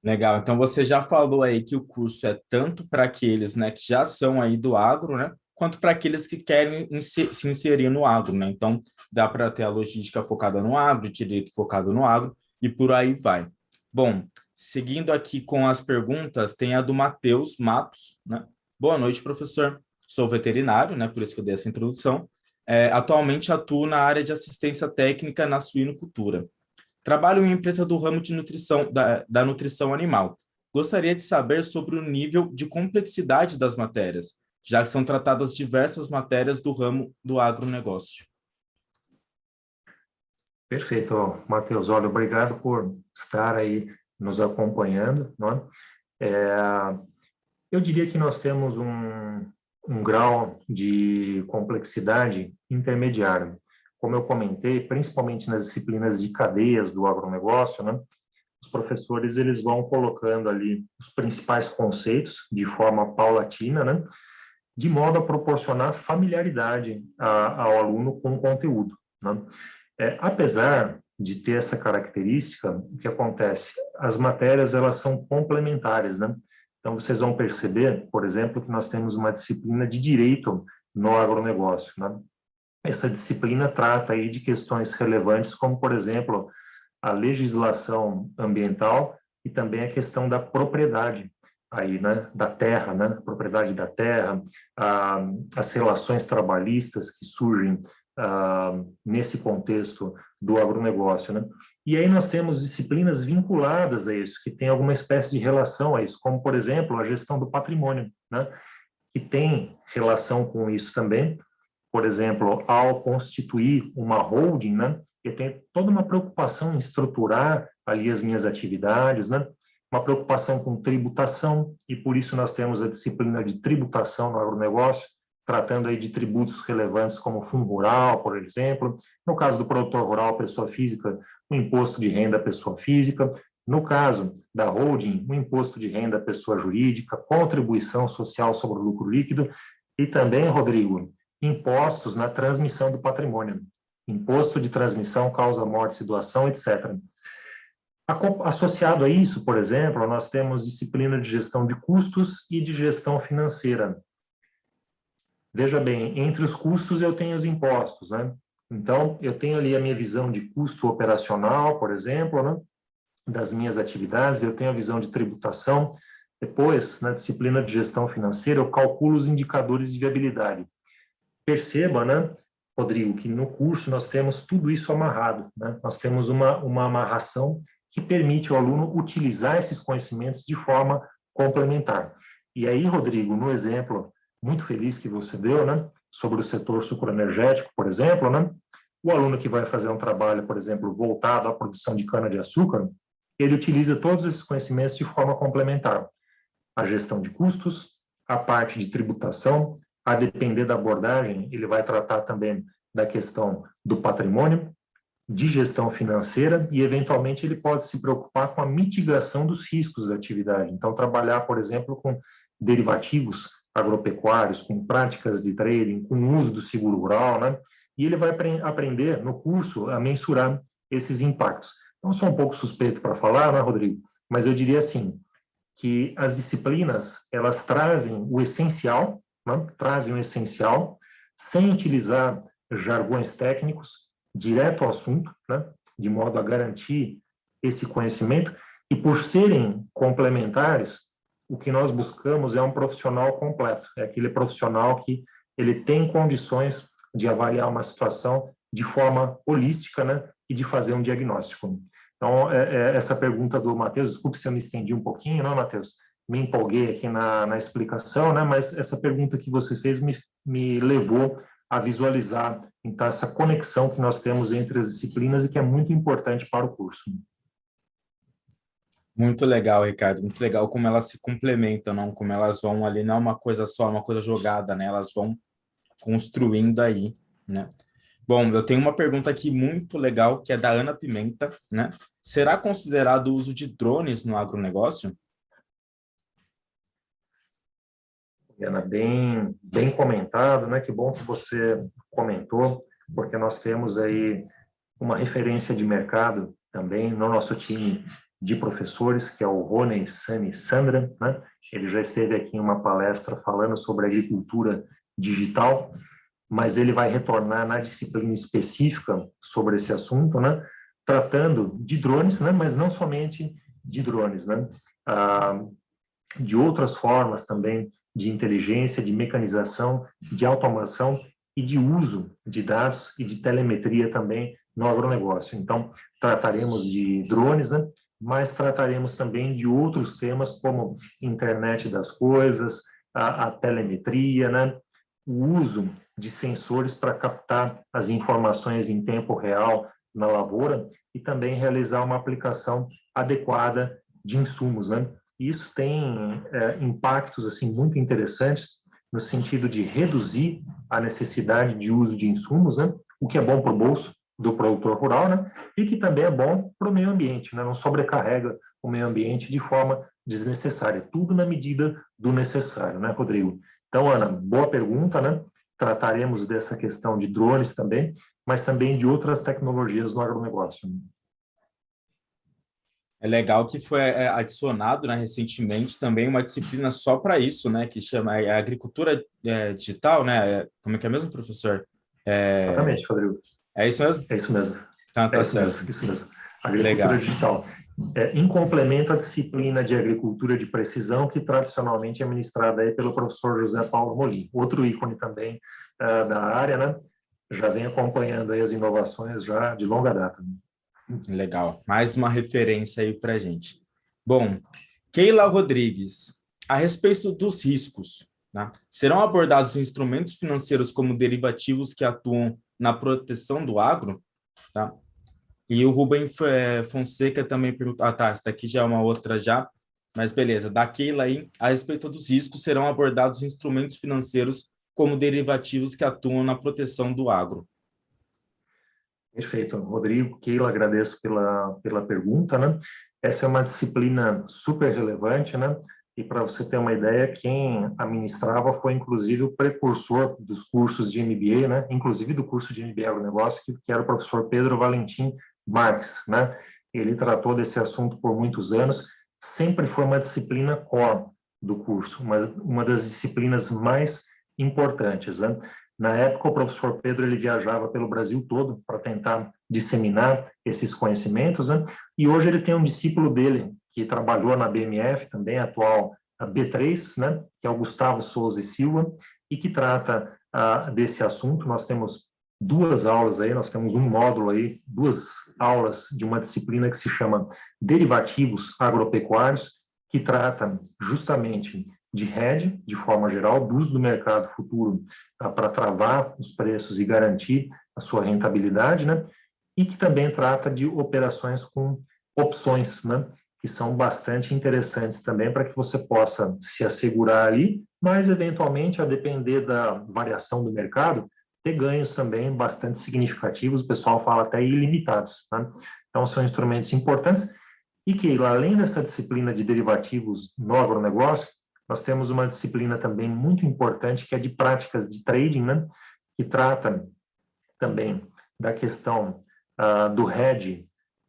Legal. Então, você já falou aí que o curso é tanto para aqueles, né, que já são aí do agro, né, quanto para aqueles que querem se inserir no agro, né? Então, dá para ter a logística focada no agro, direito focado no agro, e por aí vai. Bom, seguindo aqui com as perguntas, tem a do Matheus Matos, né? Boa noite, professor. Sou veterinário, né, por isso que eu dei essa introdução. Atualmente atuo na área de assistência técnica na suinocultura. Trabalho em uma empresa do ramo de nutrição, da nutrição animal. Gostaria de saber sobre o nível de complexidade das matérias, já que são tratadas diversas matérias do ramo do agronegócio. Perfeito, Matheus. Olha, obrigado por estar aí nos acompanhando, não é? Eu diria que nós temos um grau de complexidade intermediário. Como eu comentei, principalmente nas disciplinas de cadeias do agronegócio, né, os professores eles vão colocando ali os principais conceitos de forma paulatina, né, de modo a proporcionar familiaridade ao aluno com o conteúdo, né. Apesar de ter essa característica, o que acontece? As matérias elas são complementares, né? Então, vocês vão perceber, por exemplo, que nós temos uma disciplina de direito no agronegócio, né? Essa disciplina trata aí de questões relevantes, como, por exemplo, a legislação ambiental e também a questão da propriedade aí, né, da terra, né, propriedade da terra, as relações trabalhistas que surgem nesse contexto do agronegócio, né? E aí nós temos disciplinas vinculadas a isso, que tem alguma espécie de relação a isso, como, por exemplo, a gestão do patrimônio, né? Que tem relação com isso também. Por exemplo, ao constituir uma holding, né? Eu tenho toda uma preocupação em estruturar ali as minhas atividades, né? Uma preocupação com tributação, e por isso nós temos a disciplina de tributação no agronegócio, tratando aí de tributos relevantes como fundo rural, por exemplo. No caso do produtor rural, pessoa física, o imposto de renda pessoa física. No caso da holding, o imposto de renda pessoa jurídica, contribuição social sobre o lucro líquido e também, Rodrigo, impostos na transmissão do patrimônio. Imposto de transmissão, causa, morte, doação, etc. Associado a isso, por exemplo, nós temos disciplina de gestão de custos e de gestão financeira. Veja bem, entre os custos eu tenho os impostos, né? Então, eu tenho ali a minha visão de custo operacional, por exemplo, né? Das minhas atividades, eu tenho a visão de tributação. Depois, na disciplina de gestão financeira, eu calculo os indicadores de viabilidade. Perceba, né, Rodrigo, que no curso nós temos tudo isso amarrado, né? Nós temos uma amarração que permite ao aluno utilizar esses conhecimentos de forma complementar. E aí, Rodrigo, no exemplo muito feliz que você deu, né, sobre o setor sucroenergético, por exemplo, né, o aluno que vai fazer um trabalho, por exemplo, voltado à produção de cana-de-açúcar, ele utiliza todos esses conhecimentos de forma complementar. A gestão de custos, a parte de tributação, a depender da abordagem, ele vai tratar também da questão do patrimônio, de gestão financeira e, eventualmente, ele pode se preocupar com a mitigação dos riscos da atividade. Então, trabalhar, por exemplo, com derivativos agropecuários, com práticas de trading, com o uso do seguro rural, né? E ele vai aprender no curso a mensurar esses impactos. Então, sou um pouco suspeito para falar, né, Rodrigo? Mas eu diria assim, que as disciplinas, elas trazem o essencial, né? Trazem o essencial, sem utilizar jargões técnicos, direto ao assunto, né? De modo a garantir esse conhecimento, e por serem complementares, o que nós buscamos é um profissional completo, é aquele profissional que ele tem condições de avaliar uma situação de forma holística, né? E de fazer um diagnóstico. Então, essa pergunta do Matheus, desculpe se eu me estendi um pouquinho, não, Matheus? Me empolguei aqui na explicação, né? Mas essa pergunta que você fez me levou a visualizar, então, essa conexão que nós temos entre as disciplinas e que é muito importante para o curso. Muito legal, Ricardo, muito legal como elas se complementam, não? Como elas vão ali, não é uma coisa só, uma coisa jogada, né? Elas vão construindo aí, né? Bom, eu tenho uma pergunta aqui muito legal, que é da Ana Pimenta, né? Será considerado o uso de drones no agronegócio? Ana, bem comentado, né? Que bom que você comentou, porque nós temos aí uma referência de mercado também no nosso time de professores, que é o Rony Sani Sandra, né? Ele já esteve aqui em uma palestra falando sobre agricultura digital, mas ele vai retornar na disciplina específica sobre esse assunto, né? Tratando de drones, né? Mas não somente de drones, né? De outras formas também de inteligência, de mecanização, de automação e de uso de dados e de telemetria também no agronegócio. Então, trataremos de drones, né? Mas trataremos também de outros temas como internet das coisas, a telemetria, né? O uso de sensores para captar as informações em tempo real na lavoura e também realizar uma aplicação adequada de insumos, né? Isso tem impactos assim muito interessantes no sentido de reduzir a necessidade de uso de insumos, né? O que é bom para o bolso do produtor rural, né? E que também é bom para o meio ambiente, né? Não sobrecarrega o meio ambiente de forma desnecessária, tudo na medida do necessário, né, Rodrigo? Então, Ana, boa pergunta, né? Trataremos dessa questão de drones também, mas também de outras tecnologias no agronegócio. É legal que foi adicionado, né, recentemente também uma disciplina só para isso, né, que chama agricultura digital, né? Como é que é mesmo, professor? Exatamente, Rodrigo. É isso mesmo? É isso mesmo. Tá certo. Isso mesmo. Agricultura digital. Em complemento à disciplina de agricultura de precisão, que tradicionalmente é ministrada aí pelo professor José Paulo Molim. Outro ícone também da área, né? já vem acompanhando aí as inovações já de longa data. Legal, mais uma referência aí para a gente. Bom, Keila Rodrigues, a respeito dos riscos, né? Serão abordados instrumentos financeiros como derivativos que atuam na proteção do agro? Tá? E o Rubem Fonseca também perguntou, tá, essa daqui já é uma outra já, mas beleza, da Keila aí, a respeito dos riscos, serão abordados instrumentos financeiros como derivativos que atuam na proteção do agro. Perfeito, Rodrigo, Keila, agradeço pela pergunta, né? Essa é uma disciplina super relevante, né? E para você ter uma ideia, quem a ministrava foi inclusive o precursor dos cursos de MBA, né? Inclusive do curso de MBA Agronegócio, que era o professor Pedro Valentim Marques, né? Ele tratou desse assunto por muitos anos, sempre foi uma disciplina core do curso, mas uma das disciplinas mais importantes, né? Na época, o professor Pedro ele viajava pelo Brasil todo para tentar disseminar esses conhecimentos, né? E hoje ele tem um discípulo dele que trabalhou na BMF, também atual a B3, né? Que é o Gustavo Souza e Silva, e que trata desse assunto. Nós temos 2 aulas aí, nós temos um módulo aí, 2 aulas de uma disciplina que se chama Derivativos Agropecuários, que trata justamente de hedge, de forma geral, do uso do mercado futuro para travar os preços e garantir a sua rentabilidade, né? E que também trata de operações com opções, né? Que são bastante interessantes também para que você possa se assegurar ali, mas eventualmente, a depender da variação do mercado, ter ganhos também bastante significativos, o pessoal fala até ilimitados, né? Então, são instrumentos importantes e que, além dessa disciplina de derivativos no agronegócio, nós temos uma disciplina também muito importante, que é de práticas de trading, né? Que trata também da questão do hedge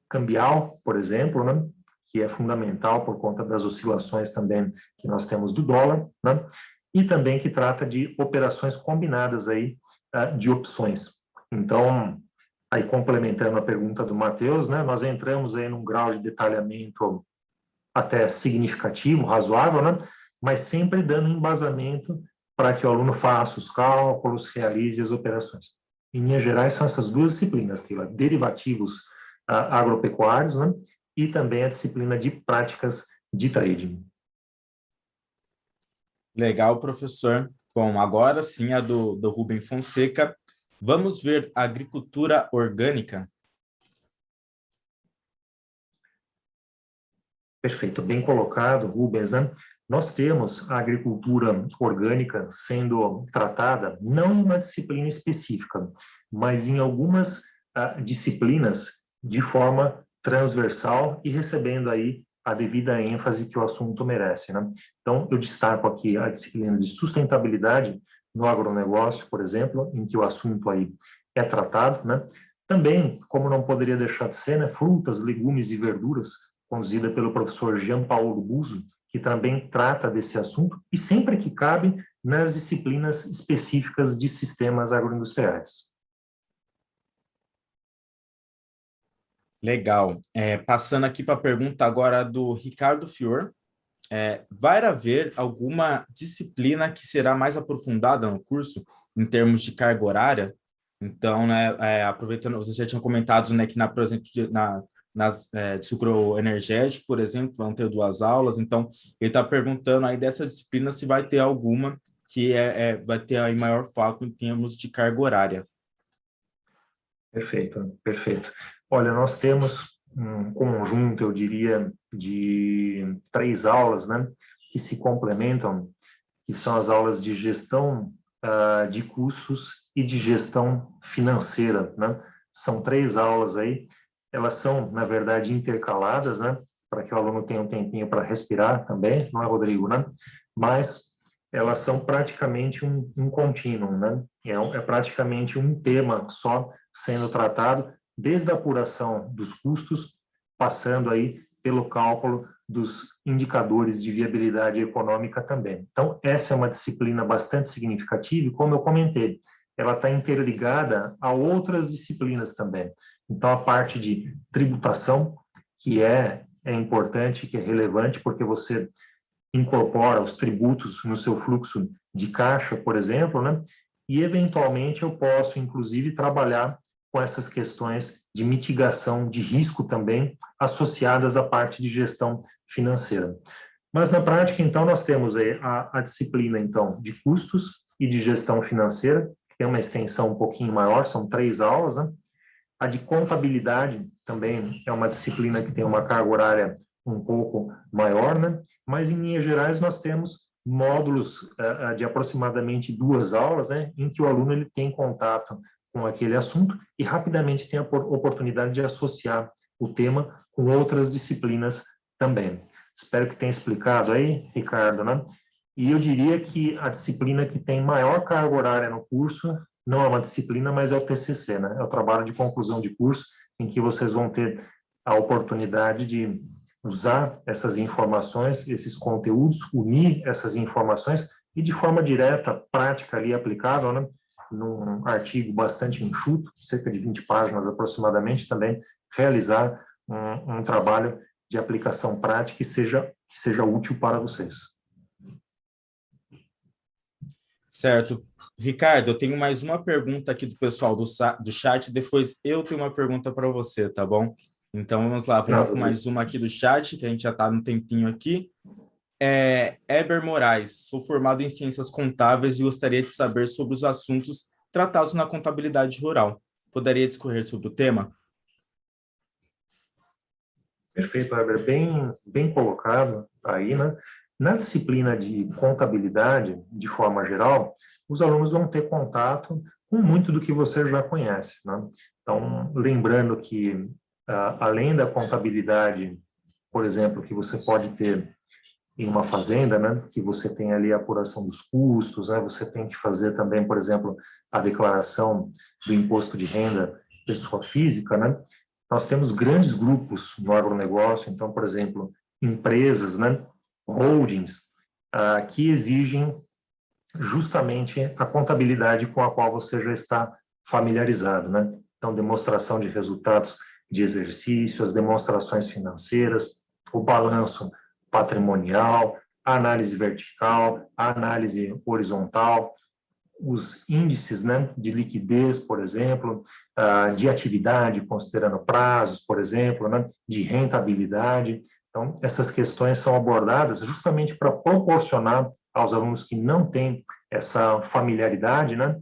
cambial, por exemplo, né? Que é fundamental por conta das oscilações também que nós temos do dólar, né? E também que trata de operações combinadas aí, de opções. Então, aí complementando a pergunta do Matheus, né? Nós entramos aí num grau de detalhamento até significativo, razoável, né? Mas sempre dando embasamento para que o aluno faça os cálculos, realize as operações. Em linhas gerais, são essas 2 disciplinas, que é derivativos agropecuários, né? E também a disciplina de práticas de trading. Legal, professor. Bom, agora sim a do Rubem Fonseca. Vamos ver a agricultura orgânica? Perfeito, bem colocado, Rubens, né? Nós temos a agricultura orgânica sendo tratada não em uma disciplina específica, mas em algumas disciplinas de forma transversal e recebendo aí a devida ênfase que o assunto merece, né? Então, eu destaco aqui a disciplina de sustentabilidade no agronegócio, por exemplo, em que o assunto aí é tratado, né? Também, como não poderia deixar de ser, né, frutas, legumes e verduras, conduzida pelo professor Jean Paulo Buso, que também trata desse assunto, e sempre que cabe, nas disciplinas específicas de sistemas agroindustriais. Legal. Passando aqui para a pergunta agora do Ricardo Fior. Vai haver alguma disciplina que será mais aprofundada no curso, em termos de carga horária? Então, né, aproveitando, vocês já tinham comentado, né, que por exemplo, de sucro energético, por exemplo, vão ter 2 aulas. Então, ele está perguntando aí dessas disciplinas se vai ter alguma que vai ter aí maior foco em termos de carga horária. Perfeito, perfeito. Olha, nós temos um conjunto, eu diria, de 3 aulas, né, que se complementam, que são as aulas de gestão de custos e de gestão financeira, né? São 3 aulas aí, elas são, na verdade, intercaladas, né, para que o aluno tenha um tempinho para respirar também, não é, Rodrigo, né? Mas elas são praticamente um contínuo, né? É praticamente um tema só sendo tratado, desde a apuração dos custos, passando aí pelo cálculo dos indicadores de viabilidade econômica também. Então, essa é uma disciplina bastante significativa e, como eu comentei, ela está interligada a outras disciplinas também. Então, a parte de tributação, que é importante, que é relevante, porque você incorpora os tributos no seu fluxo de caixa, por exemplo, né? e, eventualmente, eu posso, inclusive, trabalhar com essas questões de mitigação de risco também associadas à parte de gestão financeira. Mas, na prática, então, nós temos aí a disciplina, então, de custos e de gestão financeira, que tem uma extensão um pouquinho maior, são 3 aulas, né? A de contabilidade também é uma disciplina que tem uma carga horária um pouco maior, né? Mas, em linhas gerais, nós temos módulos de aproximadamente 2 aulas, né? Em que o aluno ele tem contato com aquele assunto e rapidamente tem a oportunidade de associar o tema com outras disciplinas também. Espero que tenha explicado aí, Ricardo, né? E eu diria que a disciplina que tem maior carga horária no curso não é uma disciplina, mas é o TCC, né? É o trabalho de conclusão de curso, em que vocês vão ter a oportunidade de usar essas informações, esses conteúdos, unir essas informações e de forma direta, prática ali, aplicável, né? Num artigo bastante enxuto, cerca de 20 páginas aproximadamente, também realizar um trabalho de aplicação prática que seja útil para vocês. Certo. Ricardo, eu tenho mais uma pergunta aqui do pessoal do chat, depois eu tenho uma pergunta para você, tá bom? Então, vamos lá, vamos com mais uma aqui do chat, que a gente já está no tempinho aqui. Eber Moraes, sou formado em Ciências Contábeis e gostaria de saber sobre os assuntos tratados na contabilidade rural. Poderia discorrer sobre o tema? Perfeito, Eber, bem colocado aí, né? Na disciplina de contabilidade, de forma geral, os alunos vão ter contato com muito do que você já conhece, né? Então, lembrando que, além da contabilidade, por exemplo, que você pode ter em uma fazenda, né, que você tem ali a apuração dos custos, né, você tem que fazer também, por exemplo, a declaração do imposto de renda pessoa física, né? Nós temos grandes grupos no agronegócio, então, por exemplo, empresas, né, holdings, que exigem justamente a contabilidade com a qual você já está familiarizado, né? Então, demonstração de resultados de exercício, as demonstrações financeiras, o balanço patrimonial, a análise vertical, a análise horizontal, os índices, né, de liquidez, por exemplo, de atividade, considerando prazos, por exemplo, né, de rentabilidade. Então, essas questões são abordadas justamente para proporcionar aos alunos que não têm essa familiaridade, né,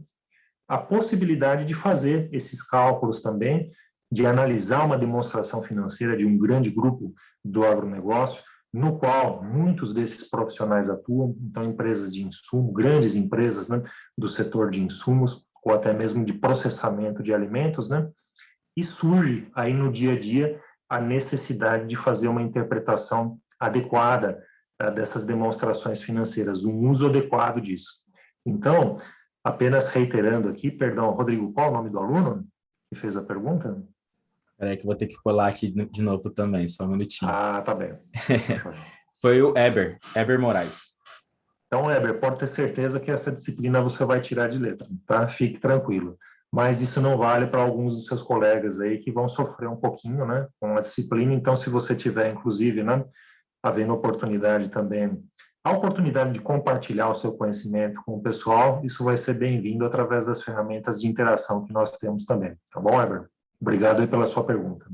a possibilidade de fazer esses cálculos também, de analisar uma demonstração financeira de um grande grupo do agronegócio, no qual muitos desses profissionais atuam, então empresas de insumo, grandes empresas, né, do setor de insumos, ou até mesmo de processamento de alimentos, né, e surge aí no dia a dia a necessidade de fazer uma interpretação adequada dessas demonstrações financeiras, um uso adequado disso. Então, apenas reiterando aqui, perdão, Rodrigo, qual é o nome do aluno que fez a pergunta? Peraí que eu vou ter que colar aqui de novo também, só um minutinho. Tá bem. Foi o Eber Moraes. Então, Eber, pode ter certeza que essa disciplina você vai tirar de letra, tá? Fique tranquilo. Mas isso não vale para alguns dos seus colegas aí que vão sofrer um pouquinho, né, com a disciplina. Então, se você tiver, inclusive, né, havendo oportunidade também, a oportunidade de compartilhar o seu conhecimento com o pessoal, isso vai ser bem-vindo através das ferramentas de interação que nós temos também. Tá bom, Eber? Obrigado aí pela sua pergunta.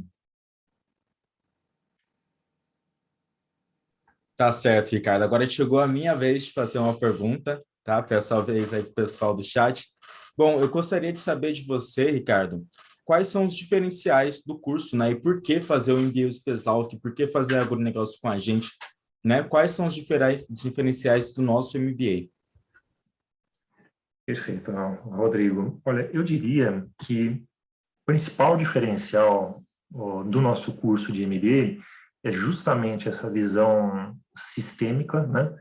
Tá certo, Ricardo. Agora chegou a minha vez de fazer uma pergunta, tá? Peço a vez aí pro pessoal do chat. Bom, eu gostaria de saber de você, Ricardo, quais são os diferenciais do curso, né? E por que fazer o MBA USP-Exalc? Por que fazer agronegócio com a gente, né? Quais são os diferenciais do nosso MBA? Perfeito, Rodrigo. Olha, eu diria que o principal diferencial do nosso curso de MBA é justamente essa visão sistêmica, né,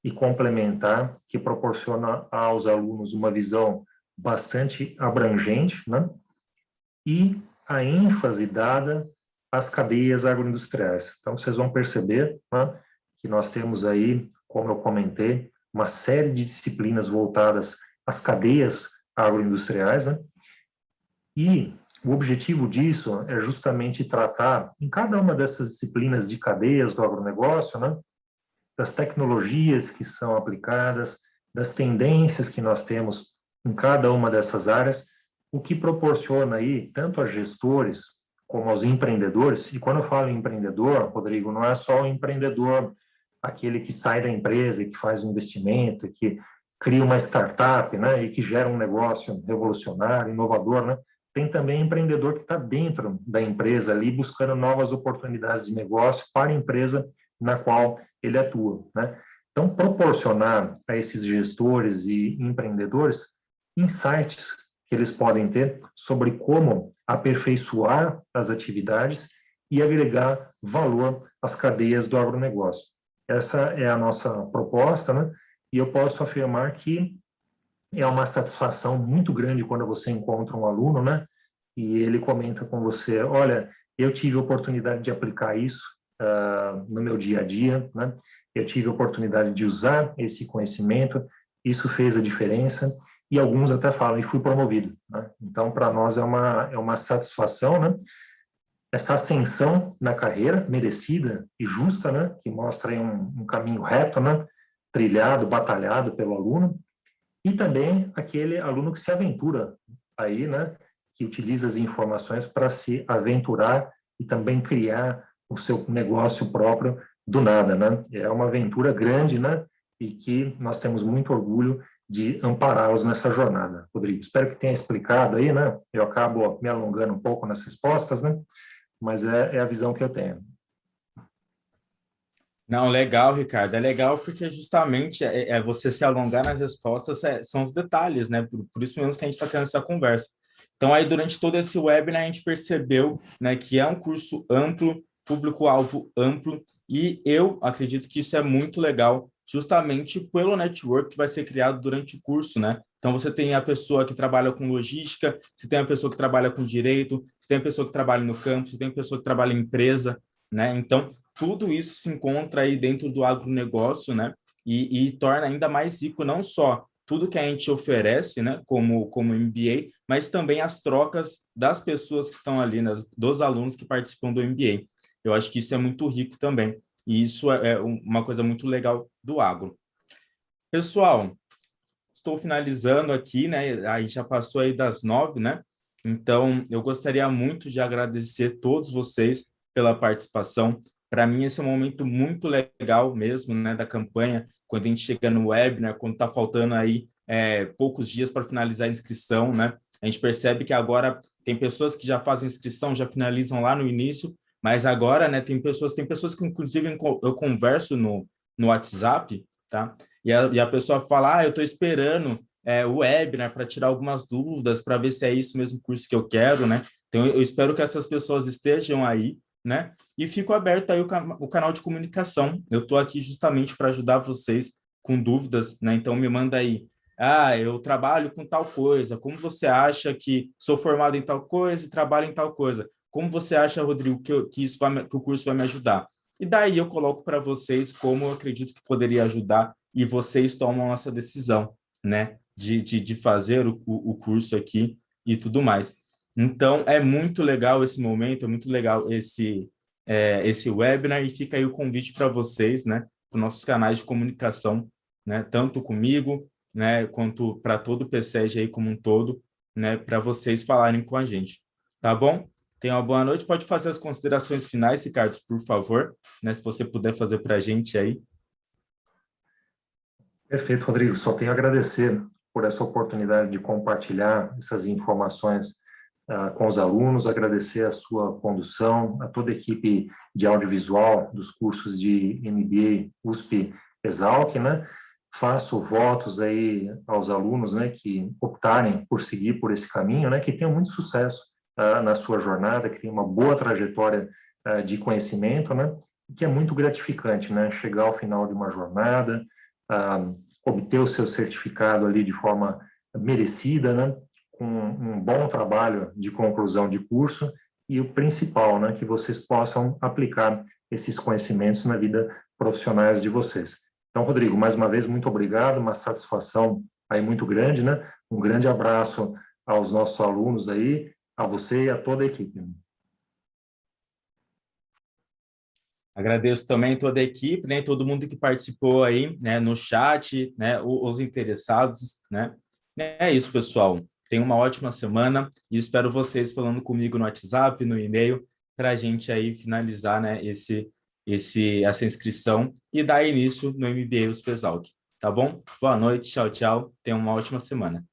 e complementar, que proporciona aos alunos uma visão bastante abrangente, né, e a ênfase dada às cadeias agroindustriais. Então, vocês vão perceber, né, que nós temos aí, como eu comentei, uma série de disciplinas voltadas às cadeias agroindustriais, né, e o objetivo disso é justamente tratar, em cada uma dessas disciplinas de cadeias do agronegócio, né, das tecnologias que são aplicadas, das tendências que nós temos em cada uma dessas áreas, o que proporciona aí tanto a gestores como aos empreendedores. E quando eu falo em empreendedor, Rodrigo, não é só o empreendedor, aquele que sai da empresa e que faz um investimento, que cria uma startup, né, e que gera um negócio revolucionário, inovador, né? Tem também empreendedor que está dentro da empresa ali, buscando novas oportunidades de negócio para a empresa na qual ele atua, né? Então, proporcionar a esses gestores e empreendedores insights que eles podem ter sobre como aperfeiçoar as atividades e agregar valor às cadeias do agronegócio. Essa é a nossa proposta, né? E eu posso afirmar que é uma satisfação muito grande quando você encontra um aluno, né? E ele comenta com você, olha, eu tive a oportunidade de aplicar isso no meu dia a dia, né? Eu tive a oportunidade de usar esse conhecimento, isso fez a diferença, e alguns até falam, e fui promovido, né? Então, para nós é uma satisfação, né? Essa ascensão na carreira, merecida e justa, né? Que mostra aí um caminho reto, né? Trilhado, batalhado pelo aluno, e também aquele aluno que se aventura aí, né? Que utiliza as informações para se aventurar e também criar o seu negócio próprio do nada, né? É uma aventura grande, né? E que nós temos muito orgulho de ampará-los nessa jornada. Rodrigo, espero que tenha explicado aí, né? Eu acabo me alongando um pouco nas respostas, né? Mas é a visão que eu tenho. Não, legal, Ricardo. É legal porque justamente você se alongar nas respostas são os detalhes, né? Por isso mesmo que a gente está tendo essa conversa. Então, aí, durante todo esse webinar, a gente percebeu, né, que é um curso amplo, público-alvo amplo, e eu acredito que isso é muito legal, justamente pelo network que vai ser criado durante o curso, né? Então, você tem a pessoa que trabalha com logística, você tem a pessoa que trabalha com direito, você tem a pessoa que trabalha no campo, você tem a pessoa que trabalha em empresa, né? Então, tudo isso se encontra aí dentro do agronegócio, né? E torna ainda mais rico não só tudo que a gente oferece, né, como MBA, mas também as trocas das pessoas que estão ali, né, dos alunos que participam do MBA. Eu acho que isso é muito rico também, e isso é uma coisa muito legal do agro. Pessoal, estou finalizando aqui, né, aí já passou aí das 9, né, então eu gostaria muito de agradecer todos vocês pela participação. Para mim, esse é um momento muito legal mesmo, né, da campanha, quando a gente chega no webinar, quando está faltando aí poucos dias para finalizar a inscrição, né? A gente percebe que agora tem pessoas que já fazem inscrição, já finalizam lá no início, mas agora, né, tem pessoas que inclusive eu converso no WhatsApp, tá? E a pessoa fala, eu estou esperando o webinar para tirar algumas dúvidas, para ver se é isso mesmo curso que eu quero, né? Então, eu espero que essas pessoas estejam aí, né? E fico aberto aí o canal de comunicação. Eu estou aqui justamente para ajudar vocês com dúvidas, né? Então me manda aí. Eu trabalho com tal coisa. Como você acha que sou formado em tal coisa e trabalho em tal coisa? Como você acha, Rodrigo, que o curso vai me ajudar? E daí eu coloco para vocês como eu acredito que poderia ajudar e vocês tomam essa decisão, né? De fazer o curso aqui e tudo mais. Então, é muito legal esse momento, é muito legal esse webinar, e fica aí o convite para vocês, né, para os nossos canais de comunicação, né, tanto comigo, né, quanto para todo o PSEG aí como um todo, né, para vocês falarem com a gente, tá bom? Tenha uma boa noite, pode fazer as considerações finais, Ricardo, por favor, né, se você puder fazer para a gente aí. Perfeito, Rodrigo, só tenho a agradecer por essa oportunidade de compartilhar essas informações com os alunos, agradecer a sua condução, a toda a equipe de audiovisual dos cursos de MBA USP Exalc, né? Faço votos aí aos alunos, né, que optarem por seguir por esse caminho, né, que tenham muito sucesso na sua jornada, que tenham uma boa trajetória de conhecimento, né, que é muito gratificante, né, chegar ao final de uma jornada, obter o seu certificado ali de forma merecida, né, com um bom trabalho de conclusão de curso, e o principal, né, que vocês possam aplicar esses conhecimentos na vida profissionais de vocês. Então, Rodrigo, mais uma vez, muito obrigado, uma satisfação aí muito grande, né? Um grande abraço aos nossos alunos aí, a você e a toda a equipe. Agradeço também toda a equipe, né, todo mundo que participou aí, né, no chat, né, os interessados, né? É isso, pessoal. Tenha uma ótima semana e espero vocês falando comigo no WhatsApp, no e-mail, para a gente aí finalizar, né, essa inscrição e dar início no MBA USP Exalc. Tá bom? Boa noite, tchau, tchau. Tenha uma ótima semana.